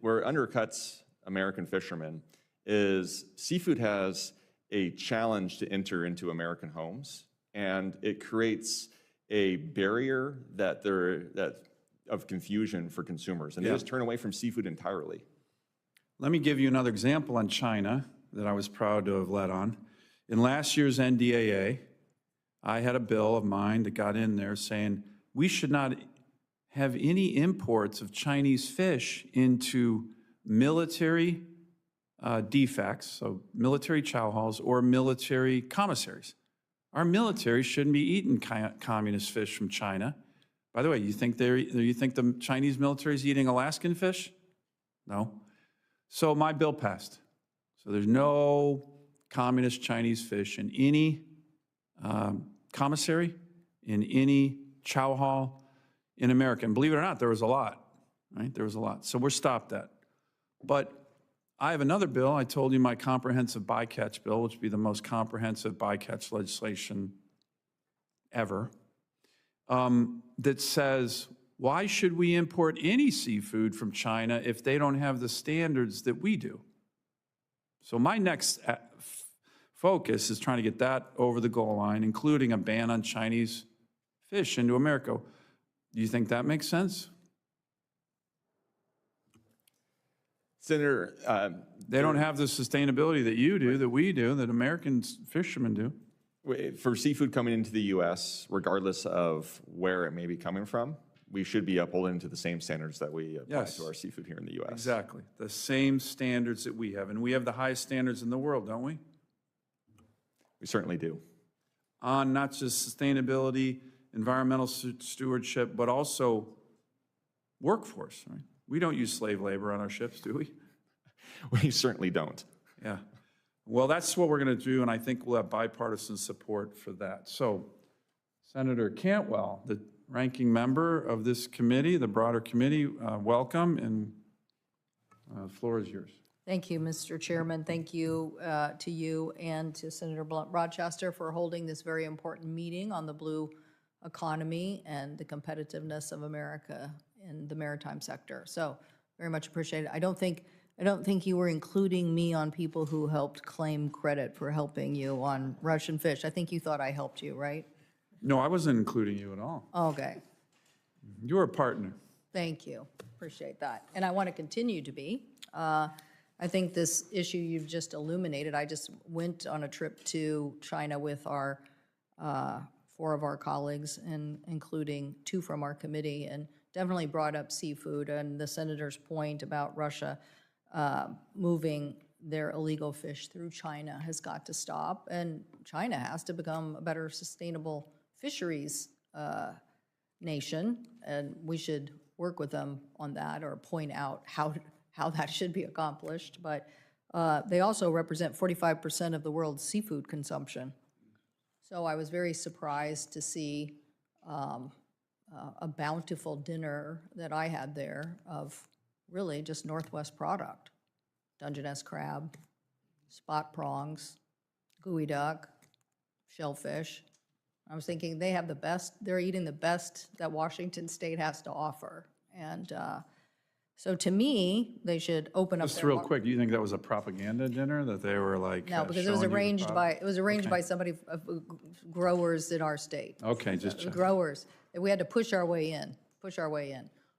where it undercuts American fishermen is seafood has a challenge to enter into American homes, and it creates a barrier of confusion for consumers, and they just turn away from seafood entirely. Let me give you another example on China that I was proud to have led on. In last year's NDAA, I had a bill of mine that got in there saying we should not have any imports of Chinese fish into military defects, so military chow halls or military commissaries. Our military shouldn't be eating communist fish from China. By the way, you think the Chinese military is eating Alaskan fish? No. So my bill passed. So there's no communist Chinese fish in any commissary, in any chow hall in America. And believe it or not, there was a lot, right? There was a lot. So we're stopped that. But I have another bill. I told you my comprehensive bycatch bill, which would be the most comprehensive bycatch legislation ever, that says, why should we import any seafood from China if they don't have the standards that we do? So my next focus is trying to get that over the goal line, including a ban on Chinese fish into America. Do you think that makes sense? Senator, They don't have the sustainability that you do, that we do, that American fishermen do. for seafood coming into the U.S., regardless of where it may be coming from, we should be upholding to the same standards that we apply Yes. to our seafood here in the U.S. Exactly. The same standards that we have. And we have the highest standards in the world, don't we? We certainly do. On not just sustainability, environmental stewardship, but also workforce, right? We don't use slave labor on our ships, do we? We certainly don't. Yeah. Well, that's what we're going to do, and I think we'll have bipartisan support for that. So, Senator Cantwell, the ranking member of this committee, the broader committee, welcome, and the floor is yours. Thank you, Mr. Chairman. Thank you to you and to Senator Blunt Rochester for holding this very important meeting on the blue economy and the competitiveness of America in the maritime sector. So very much appreciate it. I don't think you were including me on people who helped claim credit for helping you on Russian fish. I think you thought I helped you, right? No, I wasn't including you at all. Okay. You're a partner. Thank you. Appreciate that. And I want to continue to be. I think this issue you've just illuminated, I just went on a trip to China with our 4 of our colleagues, and including 2 from our committee, and definitely brought up seafood and the senator's point about Russia moving their illegal fish through China has got to stop, and China has to become a better sustainable fisheries nation, and we should work with them on that or point out how that should be accomplished. But they also represent 45% of the world's seafood consumption. So I was very surprised to see a bountiful dinner that I had there of really just Northwest product. Dungeness crab, spot prongs, gooey duck, shellfish. I was thinking they have the best, they're eating the best that Washington State has to offer. And so to me, they should open up Just their real quick, do you think that was a propaganda dinner, that they were like No, because it was showing you the arranged product? by somebody, growers in our state. Okay, just The check. growers. We had to push our way in.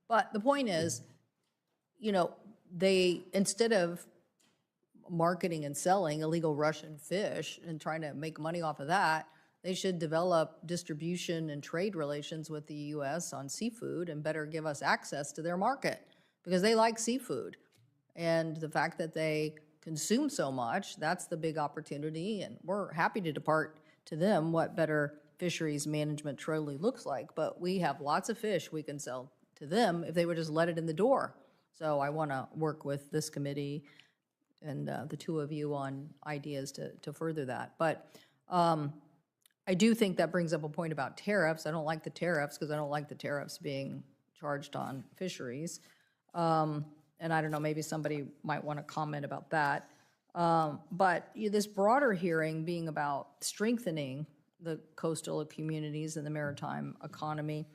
But the point is, they, instead of marketing and selling illegal Russian fish and trying to make money off of that, they should develop distribution and trade relations with the U.S. on seafood and better give us access to their market, because they like seafood. And the fact that they consume so much, that's the big opportunity, and we're happy to depart to them what better fisheries management truly looks like. But we have lots of fish we can sell to them if they would just let it in the door. So I want to work with this committee and the 2 of you on ideas to further that. But I do think that brings up a point about tariffs. I don't like the tariffs because I don't like the tariffs being charged on fisheries. And I don't know, maybe somebody might want to comment about that. But this broader hearing being about strengthening the coastal communities and the maritime economy,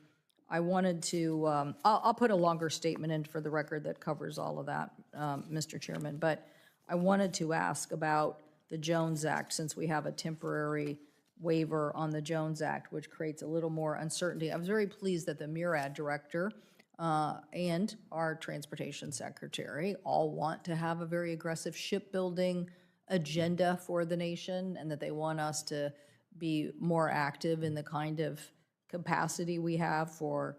I wanted to, I'll put a longer statement in for the record that covers all of that, Mr. Chairman, but I wanted to ask about the Jones Act, since we have a temporary waiver on the Jones Act, which creates a little more uncertainty. I was very pleased that the MURAD director and our transportation secretary all want to have a very aggressive shipbuilding agenda for the nation, and that they want us to be more active in the kind of capacity we have for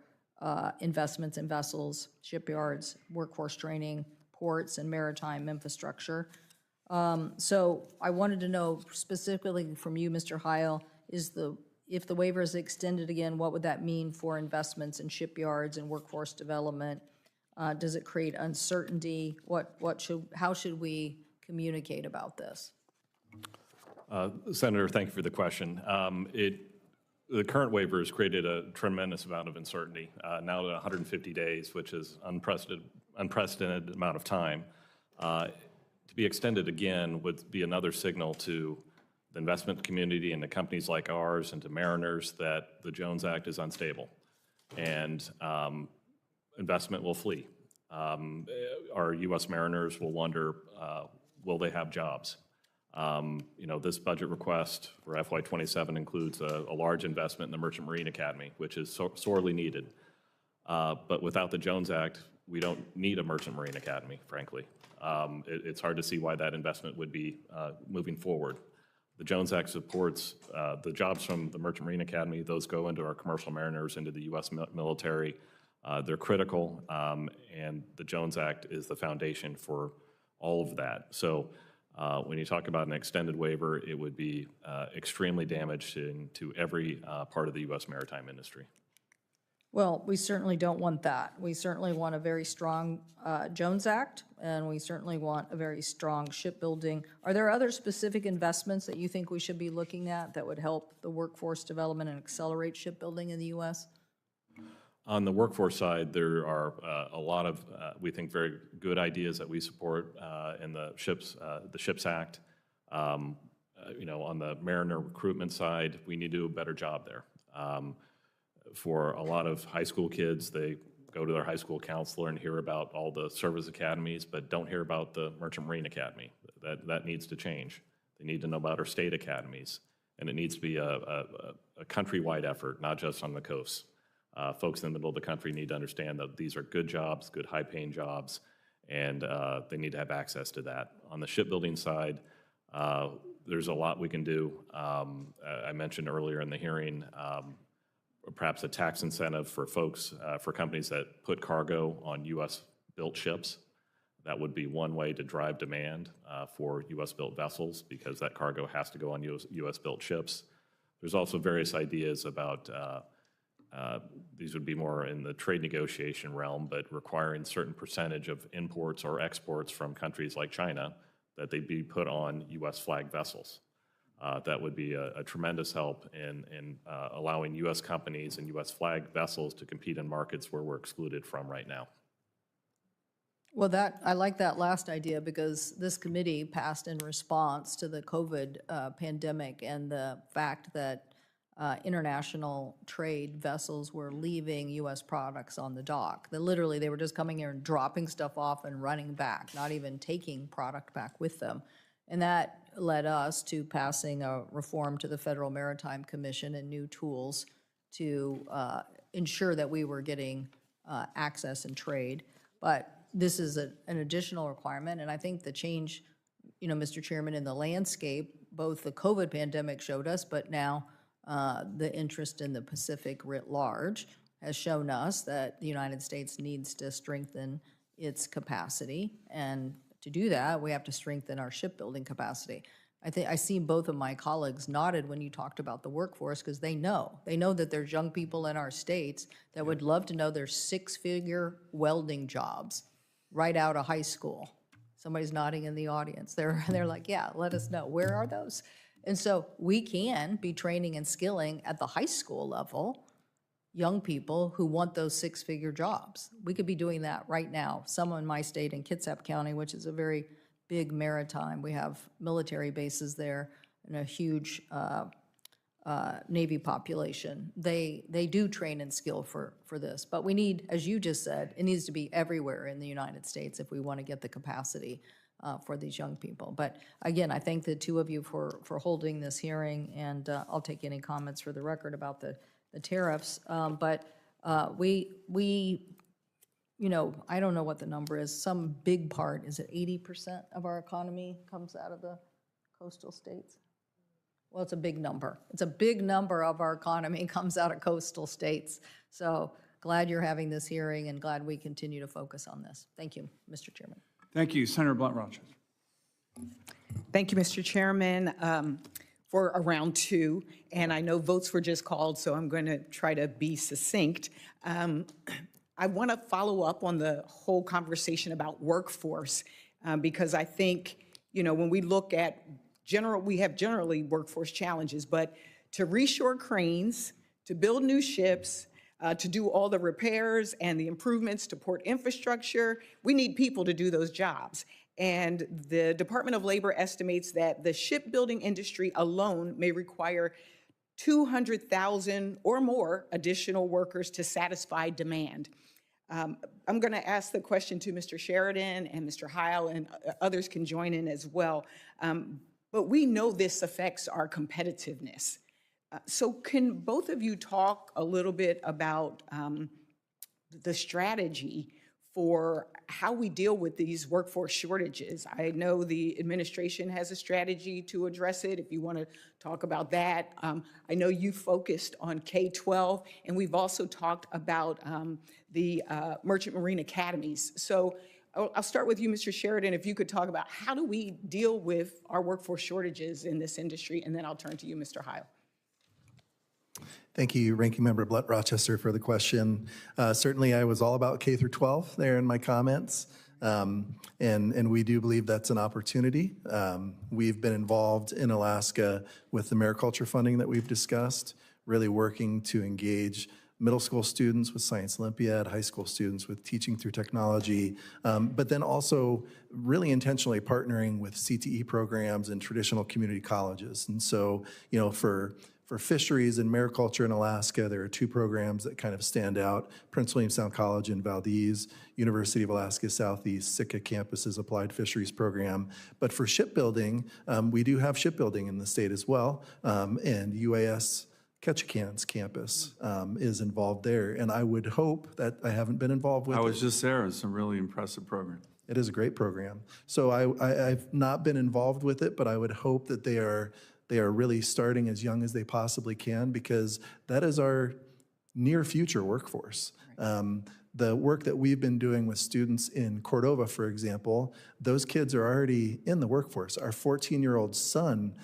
investments in vessels, shipyards, workforce training, ports, and maritime infrastructure. So I wanted to know specifically from you, Mr. Heil, if the waiver is extended again, what would that mean for investments in shipyards and workforce development? Does it create uncertainty? How should we communicate about this? Senator, thank you for the question. The current waiver has created a tremendous amount of uncertainty, now at 150 days, which is unprecedented amount of time. To be extended again would be another signal to the investment community and to companies like ours and to mariners that the Jones Act is unstable and investment will flee. Our U.S. mariners will wonder, will they have jobs? This budget request for FY27 includes a large investment in the Merchant Marine Academy, which is sorely needed. But without the Jones Act, we don't need a Merchant Marine Academy, frankly. It's hard to see why that investment would be moving forward. The Jones Act supports the jobs from the Merchant Marine Academy. Those go into our commercial mariners, into the U.S. military. They're critical, and the Jones Act is the foundation for all of that. So when you talk about an extended waiver, it would be extremely damaging to every part of the U.S. maritime industry. Well, we certainly don't want that. We certainly want a very strong Jones Act, and we certainly want a very strong shipbuilding. Are there other specific investments that you think we should be looking at that would help the workforce development and accelerate shipbuilding in the U.S.? On the workforce side, there are a lot of, we think, very good ideas that we support in the Ships Act. On the mariner recruitment side, we need to do a better job there. For a lot of high school kids, they go to their high school counselor and hear about all the service academies, but don't hear about the Merchant Marine Academy. That needs to change. They need to know about our state academies, and it needs to be a countrywide effort, not just on the coast. Folks in the middle of the country need to understand that these are good jobs, good high-paying jobs, and they need to have access to that. On the shipbuilding side, there's a lot we can do. I mentioned earlier in the hearing, perhaps a tax incentive for folks, for companies that put cargo on U.S.-built ships. That would be one way to drive demand for U.S.-built vessels, because that cargo has to go on U.S.-built ships. There's also various ideas about, these would be more in the trade negotiation realm, but requiring certain percentage of imports or exports from countries like China that they be put on U.S. flag vessels. That would be a tremendous help in allowing U.S. companies and U.S. flag vessels to compete in markets where we're excluded from right now. Well, I like that last idea, because this committee passed in response to the COVID pandemic and the fact that international trade vessels were leaving U.S. products on the dock. That literally they were just coming here and dropping stuff off and running back, not even taking product back with them. And that led us to passing a reform to the Federal Maritime Commission and new tools to ensure that we were getting access and trade. But this is an additional requirement, and I think the change, Mr. Chairman, in the landscape, both the COVID pandemic showed us, but now the interest in the Pacific writ large has shown us that the United States needs to strengthen its capacity, and to do that, we have to strengthen our shipbuilding capacity. I see both of my colleagues nodded when you talked about the workforce, because they know that there's young people in our states that would love to know there's six-figure welding jobs right out of high school. Somebody's nodding in the audience. They're like, yeah, let us know. Where are those? And so we can be training and skilling at the high school level young people who want those six-figure jobs. We could be doing that right now. Some in my state, in Kitsap County, which is a very big maritime. We have military bases there and a huge Navy population. They do train and skill for this. But we need, as you just said, it needs to be everywhere in the United States if we want to get the capacity for these young people. But again, I thank the two of you for holding this hearing, and I'll take any comments for the record about the tariffs. But we, I don't know what the number is. Some big part, is it 80% of our economy comes out of the coastal states? Well, it's a big number. It's a big number of our economy comes out of coastal states. So glad you're having this hearing, and glad we continue to focus on this. Thank you, Mr. Chairman. Thank you. Senator Blunt-Rochester. Thank you, Mr. Chairman, for a round two. And I know votes were just called, so I'm going to try to be succinct. I want to follow up on the whole conversation about workforce, because I think you know, when we look at we have generally workforce challenges, but to reshore cranes, to build new ships, to do all the repairs and the improvements to port infrastructure, we need people to do those jobs. And the Department of Labor estimates that the shipbuilding industry alone may require 200,000 or more additional workers to satisfy demand. I'm going to ask the question to Mr. Sheridan and Mr. Heil, and others can join in as well. But we know this affects our competitiveness. So can both of you talk a little bit about the strategy for how we deal with these workforce shortages? I know the administration has a strategy to address it, if you want to talk about that. I know you focused on K-12, and we've also talked about the Merchant Marine Academies. So I'll start with you, Mr. Sheridan, if you could talk about how do we deal with our workforce shortages in this industry, and then I'll turn to you, Mr. Heil. Thank you, Ranking Member Blunt Rochester, for the question. Certainly, I was all about K through 12 there in my comments, and we do believe that's an opportunity. We've been involved in Alaska with the mariculture funding that we've discussed, really working to engage middle school students with Science Olympiad, high school students with Teaching Through Technology, but then also really intentionally partnering with CTE programs and traditional community colleges. And so, you know, for fisheries and mariculture in Alaska, there are two programs that kind of stand out: Prince William Sound College in Valdez, University of Alaska Southeast, Sitka campus's Applied Fisheries Program. But for shipbuilding, we do have shipbuilding in the state as well, and UAS Ketchikan's campus is involved there. And I would hope that I haven't been involved with I it. was just there. It's a really impressive program. It is a great program. So I've not been involved with it, but I would hope that they are really starting as young as they possibly can, because that is our near future workforce. The work that we've been doing with students in Cordova, for example, those kids are already in the workforce. Our 14-year-old son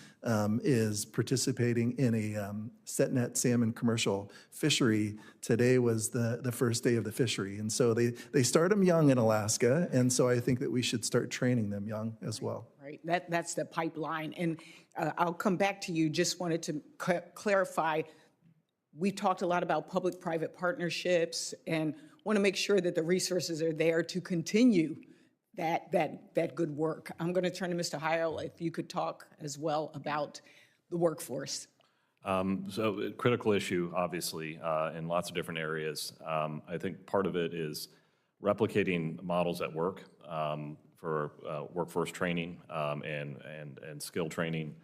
is participating in a set net salmon commercial fishery. Today was the first day of the fishery. And so they start them young in Alaska, and so I think that we should start training them young as well. Right, that's the pipeline. And I'll come back to you, just wanted to clarify, we've talked a lot about public-private partnerships and want to make sure that the resources are there to continue that good work. I'm going to turn to Mr. Heil, if you could talk as well about the workforce. So a critical issue, obviously, in lots of different areas. I think part of it is replicating models at work for workforce training and skill training,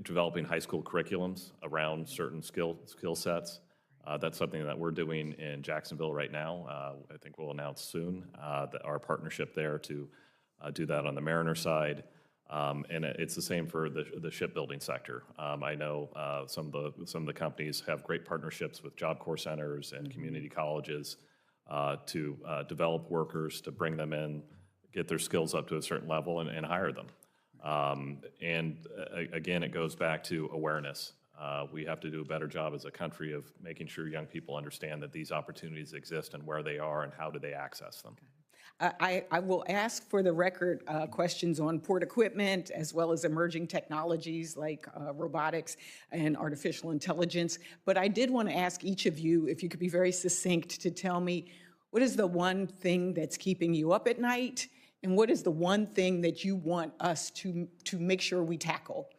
developing high school curriculums around certain skill sets. That's something that we're doing in Jacksonville right now. I think we'll announce soon that our partnership there to do that on the Mariner side. And it's the same for the shipbuilding sector. I know some of the companies have great partnerships with Job Corps centers and community colleges to develop workers, to bring them in, get their skills up to a certain level, and hire them. Again, it goes back to awareness. We have to do a better job as a country of making sure young people understand that these opportunities exist and where they are and how do they access them. I will ask for the record questions on port equipment as well as emerging technologies like robotics and artificial intelligence. But I did want to ask each of you, if you could be very succinct, to tell me what is the one thing that's keeping you up at night, and what is the one thing that you want us to make sure we tackle?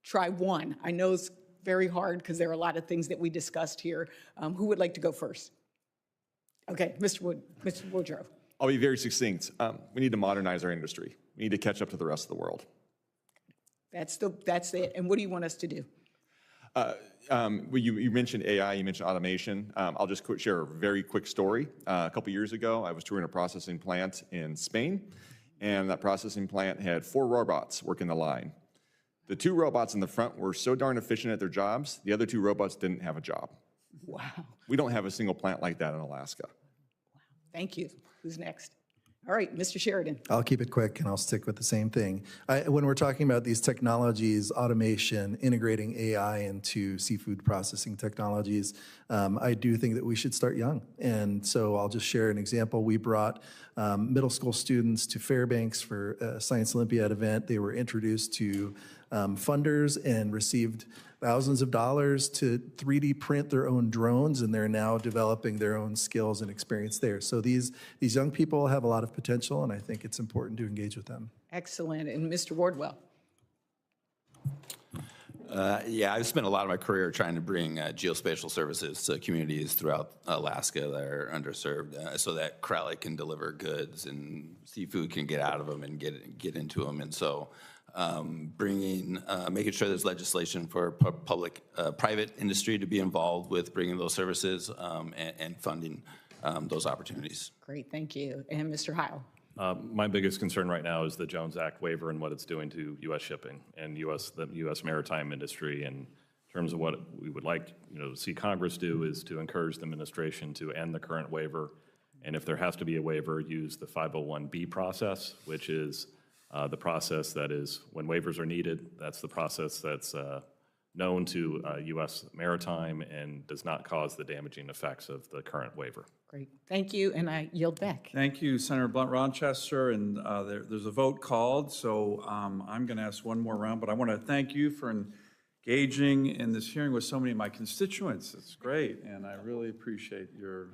Try one. I know it's very hard because there are a lot of things that we discussed here. Who would like to go first? Okay, Mr. Woodrow. I'll be very succinct. We need to modernize our industry. We need to catch up to the rest of the world. That's it. And what do you want us to do? You mentioned AI, you mentioned automation. I'll just share a very quick story. A couple years ago, I was touring a processing plant in Spain, and that processing plant had 4 robots working the line. The 2 robots in the front were so darn efficient at their jobs, the other 2 robots didn't have a job. Wow. We don't have a single plant like that in Alaska. Thank you. Who's next? All right, Mr. Sheridan. I'll keep it quick and I'll stick with the same thing. When we're talking about these technologies, automation, integrating AI into seafood processing technologies, I do think that we should start young. And so I'll just share an example. We brought middle school students to Fairbanks for a Science Olympiad event. They were introduced to funders and received thousands of dollars to 3D print their own drones, and they're now developing their own skills and experience there. So these young people have a lot of potential, and I think it's important to engage with them. Excellent. And Mr. Wardwell. Yeah, I've spent a lot of my career trying to bring geospatial services to communities throughout Alaska that are underserved, so that Crowley can deliver goods and seafood can get out of them and get into them. And so making sure there's legislation for private industry to be involved with bringing those services and funding those opportunities. Great, thank you. And Mr. Heil. My biggest concern right now is the Jones Act waiver and what it's doing to U.S. shipping and the U.S. maritime industry. And in terms of what we would like, to see Congress do is to encourage the administration to end the current waiver, and if there has to be a waiver, use the 501B process, which is the process that is when waivers are needed. That's the process that's known to U.S. maritime and does not cause the damaging effects of the current waiver. Great, thank you, and I yield back. Thank you, Senator Blunt-Rochester, and there's a vote called, so I'm going to ask one more round, but I want to thank you for engaging in this hearing with so many of my constituents. It's great, and I really appreciate your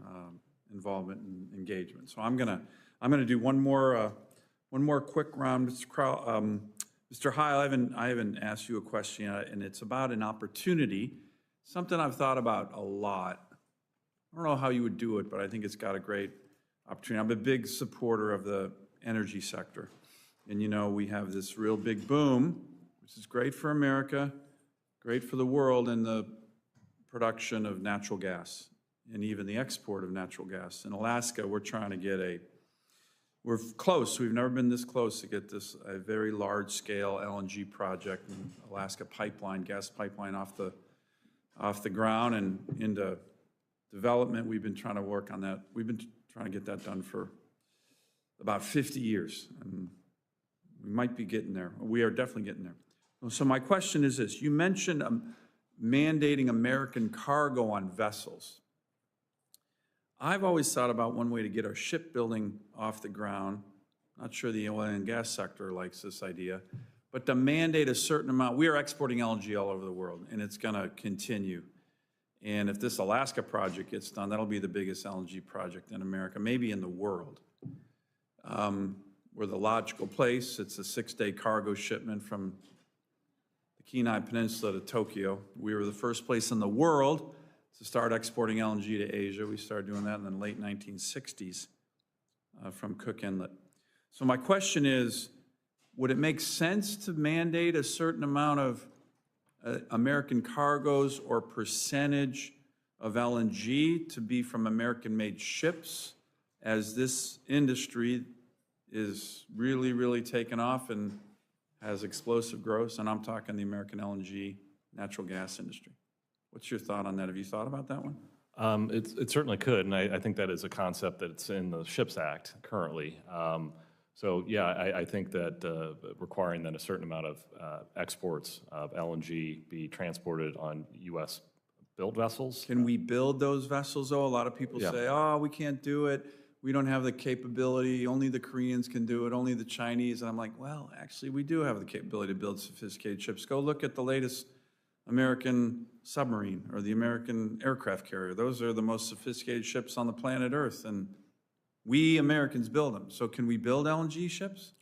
involvement and engagement. So I'm going to do one more quick round, Mr. Heil. I haven't asked you a question yet, and it's about an opportunity, something I've thought about a lot. I don't know how you would do it, but I think it's got a great opportunity. I'm a big supporter of the energy sector. And we have this real big boom, which is great for America, great for the world, in the production of natural gas and even the export of natural gas. In Alaska, we're trying to get we're close. We've never been this close to get a very large-scale LNG project, in Alaska pipeline, gas pipeline off the ground and into development. We've been trying to work on that. We've been trying to get that done for about 50 years, and we might be getting there. We are definitely getting there. So my question is this. You mentioned mandating American cargo on vessels. I've always thought about one way to get our shipbuilding off the ground. Not sure the oil and gas sector likes this idea, but to mandate a certain amount. We are exporting LNG all over the world, and it's going to continue. And if this Alaska project gets done, that'll be the biggest LNG project in America, maybe in the world. We're the logical place. It's a 6-day cargo shipment from the Kenai Peninsula to Tokyo. We were the first place in the world to start exporting LNG to Asia. We started doing that in the late 1960s from Cook Inlet. So my question is, would it make sense to mandate a certain amount of American cargoes or percentage of LNG to be from American-made ships, as this industry is really, really taken off and has explosive growth? And I'm talking the American LNG natural gas industry. What's your thought on that? Have you thought about that one? It certainly could, and I think that is a concept that's in the SHIPS Act currently. So yeah, I think that requiring that a certain amount of exports of LNG be transported on U.S. built vessels. Can we build those vessels, though? A lot of people say, oh, we can't do it. We don't have the capability. Only the Koreans can do it, only the Chinese. And I'm like, well, actually, we do have the capability to build sophisticated ships. Go look at the latest American submarine or the American aircraft carrier. Those are the most sophisticated ships on the planet Earth, and we Americans build them. So can we build LNG ships?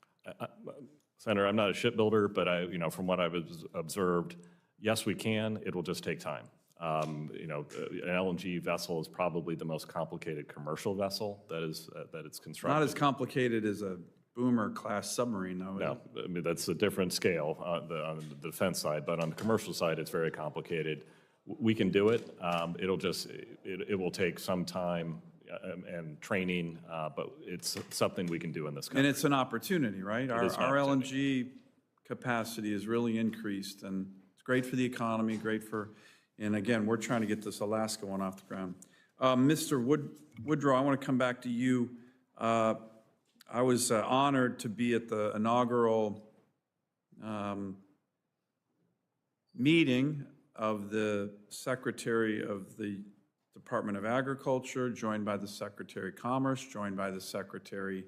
Senator, I'm not a shipbuilder, but from what I've observed, yes, we can. It will just take time. An LNG vessel is probably the most complicated commercial vessel that it's constructed. Not as complicated as a boomer-class submarine, though. No, I mean, that's a different scale on the defense side, but on the commercial side, it's very complicated. We can do it. It will take some time and training, but it's something we can do in this country. And it's an opportunity, right? Our LNG capacity is really increased, and it's great for the economy, and again, we're trying to get this Alaska one off the ground. Mr. Woodrow, I want to come back to you. I was honored to be at the inaugural meeting of the Secretary of the Department of Agriculture, joined by the Secretary of Commerce, joined by the Secretary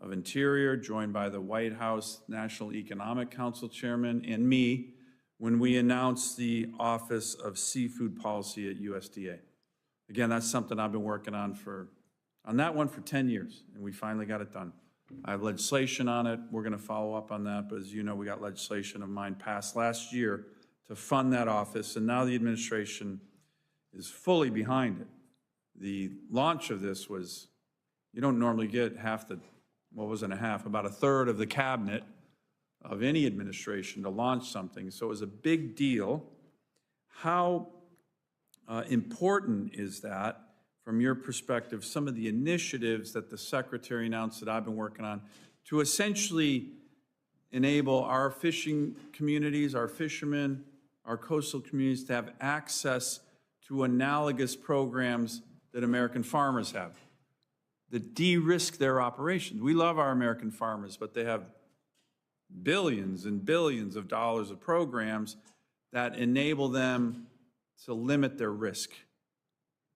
of Interior, joined by the White House National Economic Council Chairman, and me, when we announced the Office of Seafood Policy at USDA. Again, that's something I've been working on that one for 10 years, and we finally got it done. I have legislation on it. We're going to follow up on that, but as you know, we got legislation of mine passed last year to fund that office, and now the administration is fully behind it. The launch of this was, you don't normally get about a third of the cabinet of any administration to launch something, so it was a big deal. How important is that, from your perspective, some of the initiatives that the Secretary announced that I've been working on to essentially enable our fishing communities, our fishermen, our coastal communities to have access to analogous programs that American farmers have, that de-risk their operations? We love our American farmers, but they have billions and billions of dollars of programs that enable them to limit their risk.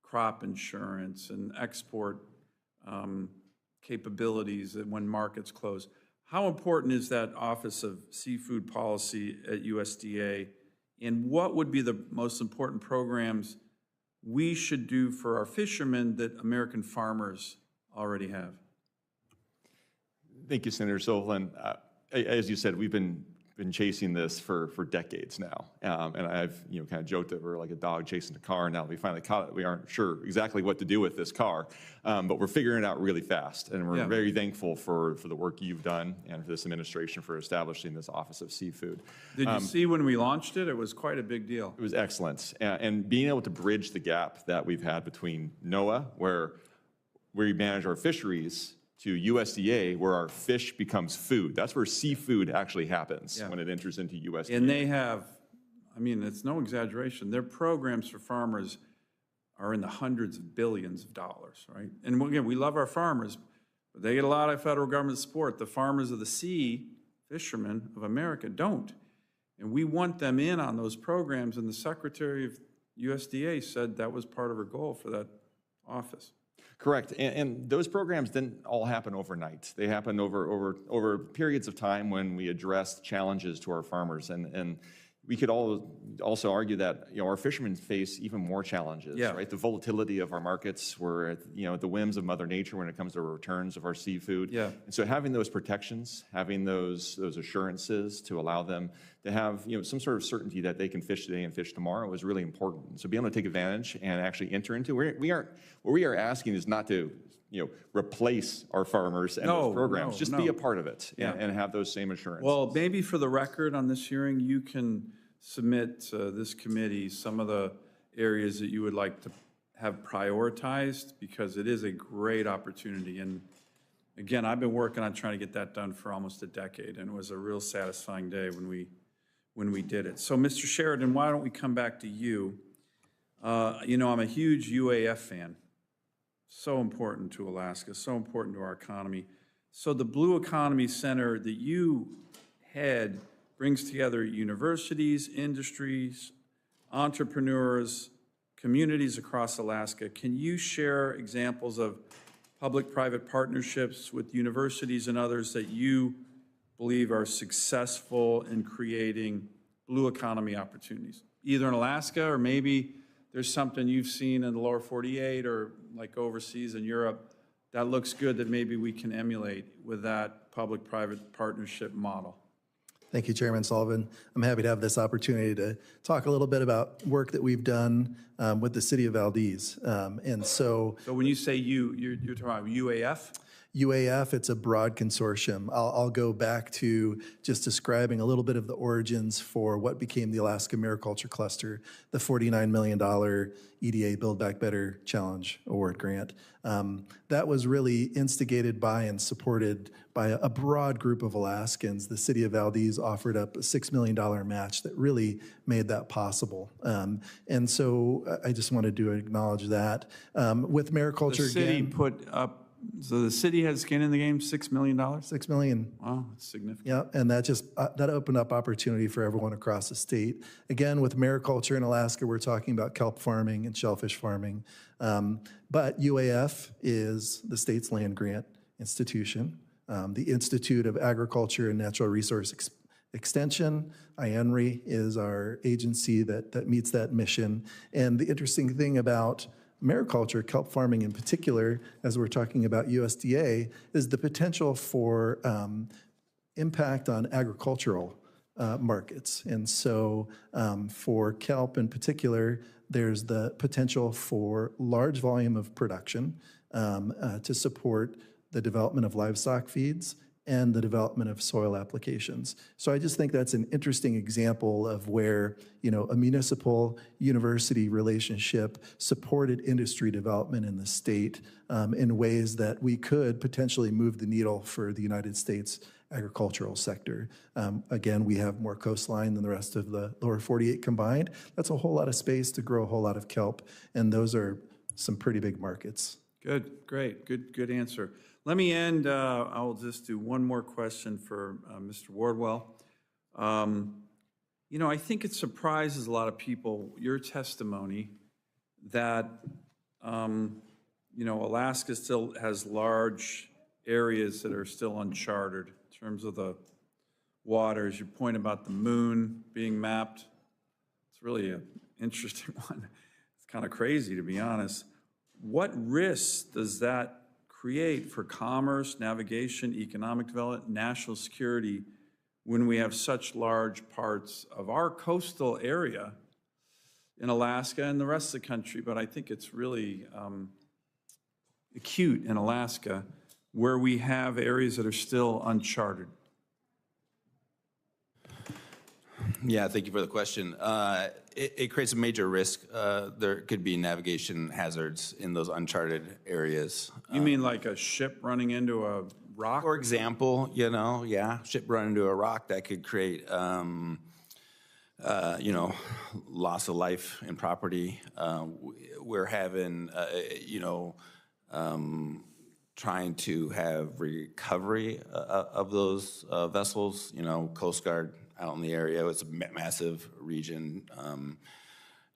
Crop insurance and export capabilities when markets close. How important is that Office of Seafood Policy at USDA, and what would be the most important programs we should do for our fishermen that American farmers already have? Thank you, Senator Sullivan. As you said, we've been chasing this for decades now, and I've kind of joked that we're like a dog chasing a car. Now that we finally caught it, we aren't sure exactly what to do with this car, but we're figuring it out really fast, and we're very thankful for the work you've done and for this administration for establishing this Office of Seafood. Did you see when we launched it? It was quite a big deal. It was excellent, and being able to bridge the gap that we've had between NOAA, where we manage our fisheries, to USDA, where our fish becomes food. That's where seafood actually happens when it enters into USDA. And they have, I mean, it's no exaggeration, their programs for farmers are in the hundreds of billions of dollars, right? And again, we love our farmers, but they get a lot of federal government support. The farmers of the sea, fishermen of America, don't. And we want them in on those programs, and the Secretary of USDA said that was part of her goal for that office. Correct, and those programs didn't all happen overnight. They happened over periods of time when we addressed challenges to our farmers, and we could also argue that our fishermen face even more challenges. Right, the volatility of our markets. We're at the whims of Mother Nature when it comes to returns of our seafood. And so having those protections, having those assurances to allow them to have some sort of certainty that they can fish today and fish tomorrow is really important. So being able to take advantage and actually enter into what we are asking is not to replace our farmers and those programs. Just be a part of it and have those same assurances. Well, maybe for the record on this hearing, you can submit to this committee some of the areas that you would like to have prioritized, because it is a great opportunity. And again, I've been working on trying to get that done for almost a decade, and it was a real satisfying day when we did it. So, Mr. Sheridan, why don't we come back to you? I'm a huge UAF fan. So important to Alaska, so important to our economy. So the Blue Economy Center that you head brings together universities, industries, entrepreneurs, communities across Alaska. Can you share examples of public-private partnerships with universities and others that you believe are successful in creating blue economy opportunities, either in Alaska or maybe there's something you've seen in the lower 48 or like overseas in Europe that looks good that maybe we can emulate with that public-private partnership model? Thank you, Chairman Sullivan. I'm happy to have this opportunity to talk a little bit about work that we've done with the city of Valdez. So when you say you're talking about UAF? UAF, it's a broad consortium. I'll go back to just describing a little bit of the origins for what became the Alaska Mariculture Cluster, the $49 million EDA Build Back Better Challenge Award grant. That was really instigated by and supported by a broad group of Alaskans. The city of Valdez offered up a $6 million match that really made that possible. And so I just wanted to acknowledge that. With mariculture, the city put up So the city has skin in the game, $6 million? $6 million. Wow, that's significant. Yeah, and that just, that opened up opportunity for everyone across the state. Again, with mariculture in Alaska, we're talking about kelp farming and shellfish farming. But UAF is the state's land grant institution. The Institute of Agriculture and Natural Resource Extension, IANRI, is our agency that meets that mission. And the interesting thing about mariculture, kelp farming in particular, as we're talking about USDA, is the potential for impact on agricultural markets. And so for kelp in particular, there's the potential for large volume of production to support the development of livestock feeds and the development of soil applications. So I just think that's an interesting example of where, a municipal university relationship supported industry development in the state in ways that we could potentially move the needle for the United States agricultural sector. Again, we have more coastline than the rest of the lower 48 combined. That's a whole lot of space to grow a whole lot of kelp, and those are some pretty big markets. Good, great, good answer. Let me end, I'll just do one more question for Mr. Wardwell. I think it surprises a lot of people, your testimony, that, Alaska still has large areas that are still uncharted in terms of the waters. Your point about the moon being mapped, it's really an interesting one. It's kind of crazy, to be honest. What risks does that create for commerce, navigation, economic development, national security when we have such large parts of our coastal area in Alaska and the rest of the country? But I think it's really acute in Alaska where we have areas that are still uncharted. Yeah, thank you for the question. It creates a major risk. There could be navigation hazards in those uncharted areas. You mean like a ship running into a rock? For example, ship running into a rock that could create, loss of life and property. We're having, trying to have recovery of those vessels, Coast Guard out in the area. It's a massive region.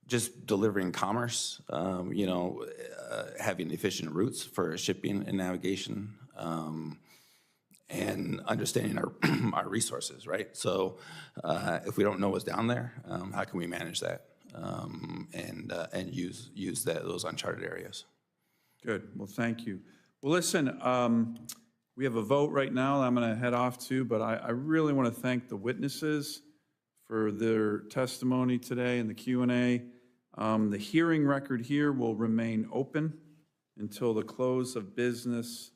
Just delivering commerce, having efficient routes for shipping and navigation, and understanding our resources, right? So if we don't know what's down there, how can we manage that and use those uncharted areas? Good. Well, thank you. Well, listen, we have a vote right now that I'm going to head off to, but I really want to thank the witnesses for their testimony today and the Q&A. The hearing record here will remain open until the close of business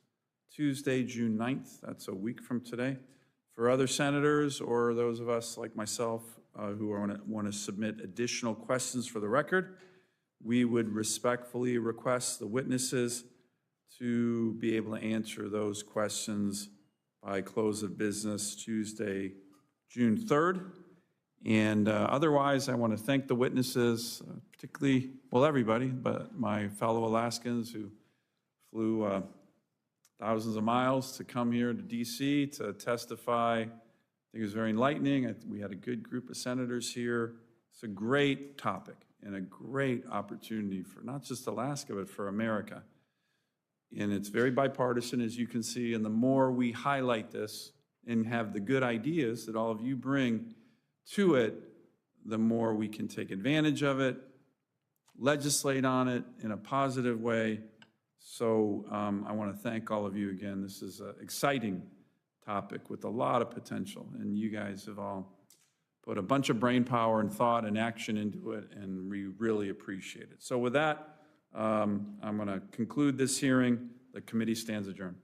Tuesday, June 9th. That's a week from today. For other senators or those of us like myself who want to submit additional questions for the record, we would respectfully request the witnesses to be able to answer those questions by close of business Tuesday, June 3rd. And otherwise, I want to thank the witnesses, particularly, well, everybody, but my fellow Alaskans who flew thousands of miles to come here to DC to testify. I think it was very enlightening. We had a good group of senators here. It's a great topic and a great opportunity for not just Alaska, but for America. And it's very bipartisan, as you can see, and the more we highlight this and have the good ideas that all of you bring to it, the more we can take advantage of it, legislate on it in a positive way. So I want to thank all of you again. This is an exciting topic with a lot of potential, and you guys have all put a bunch of brain power and thought and action into it, and we really appreciate it. So with that, I'm going to conclude this hearing. The committee stands adjourned.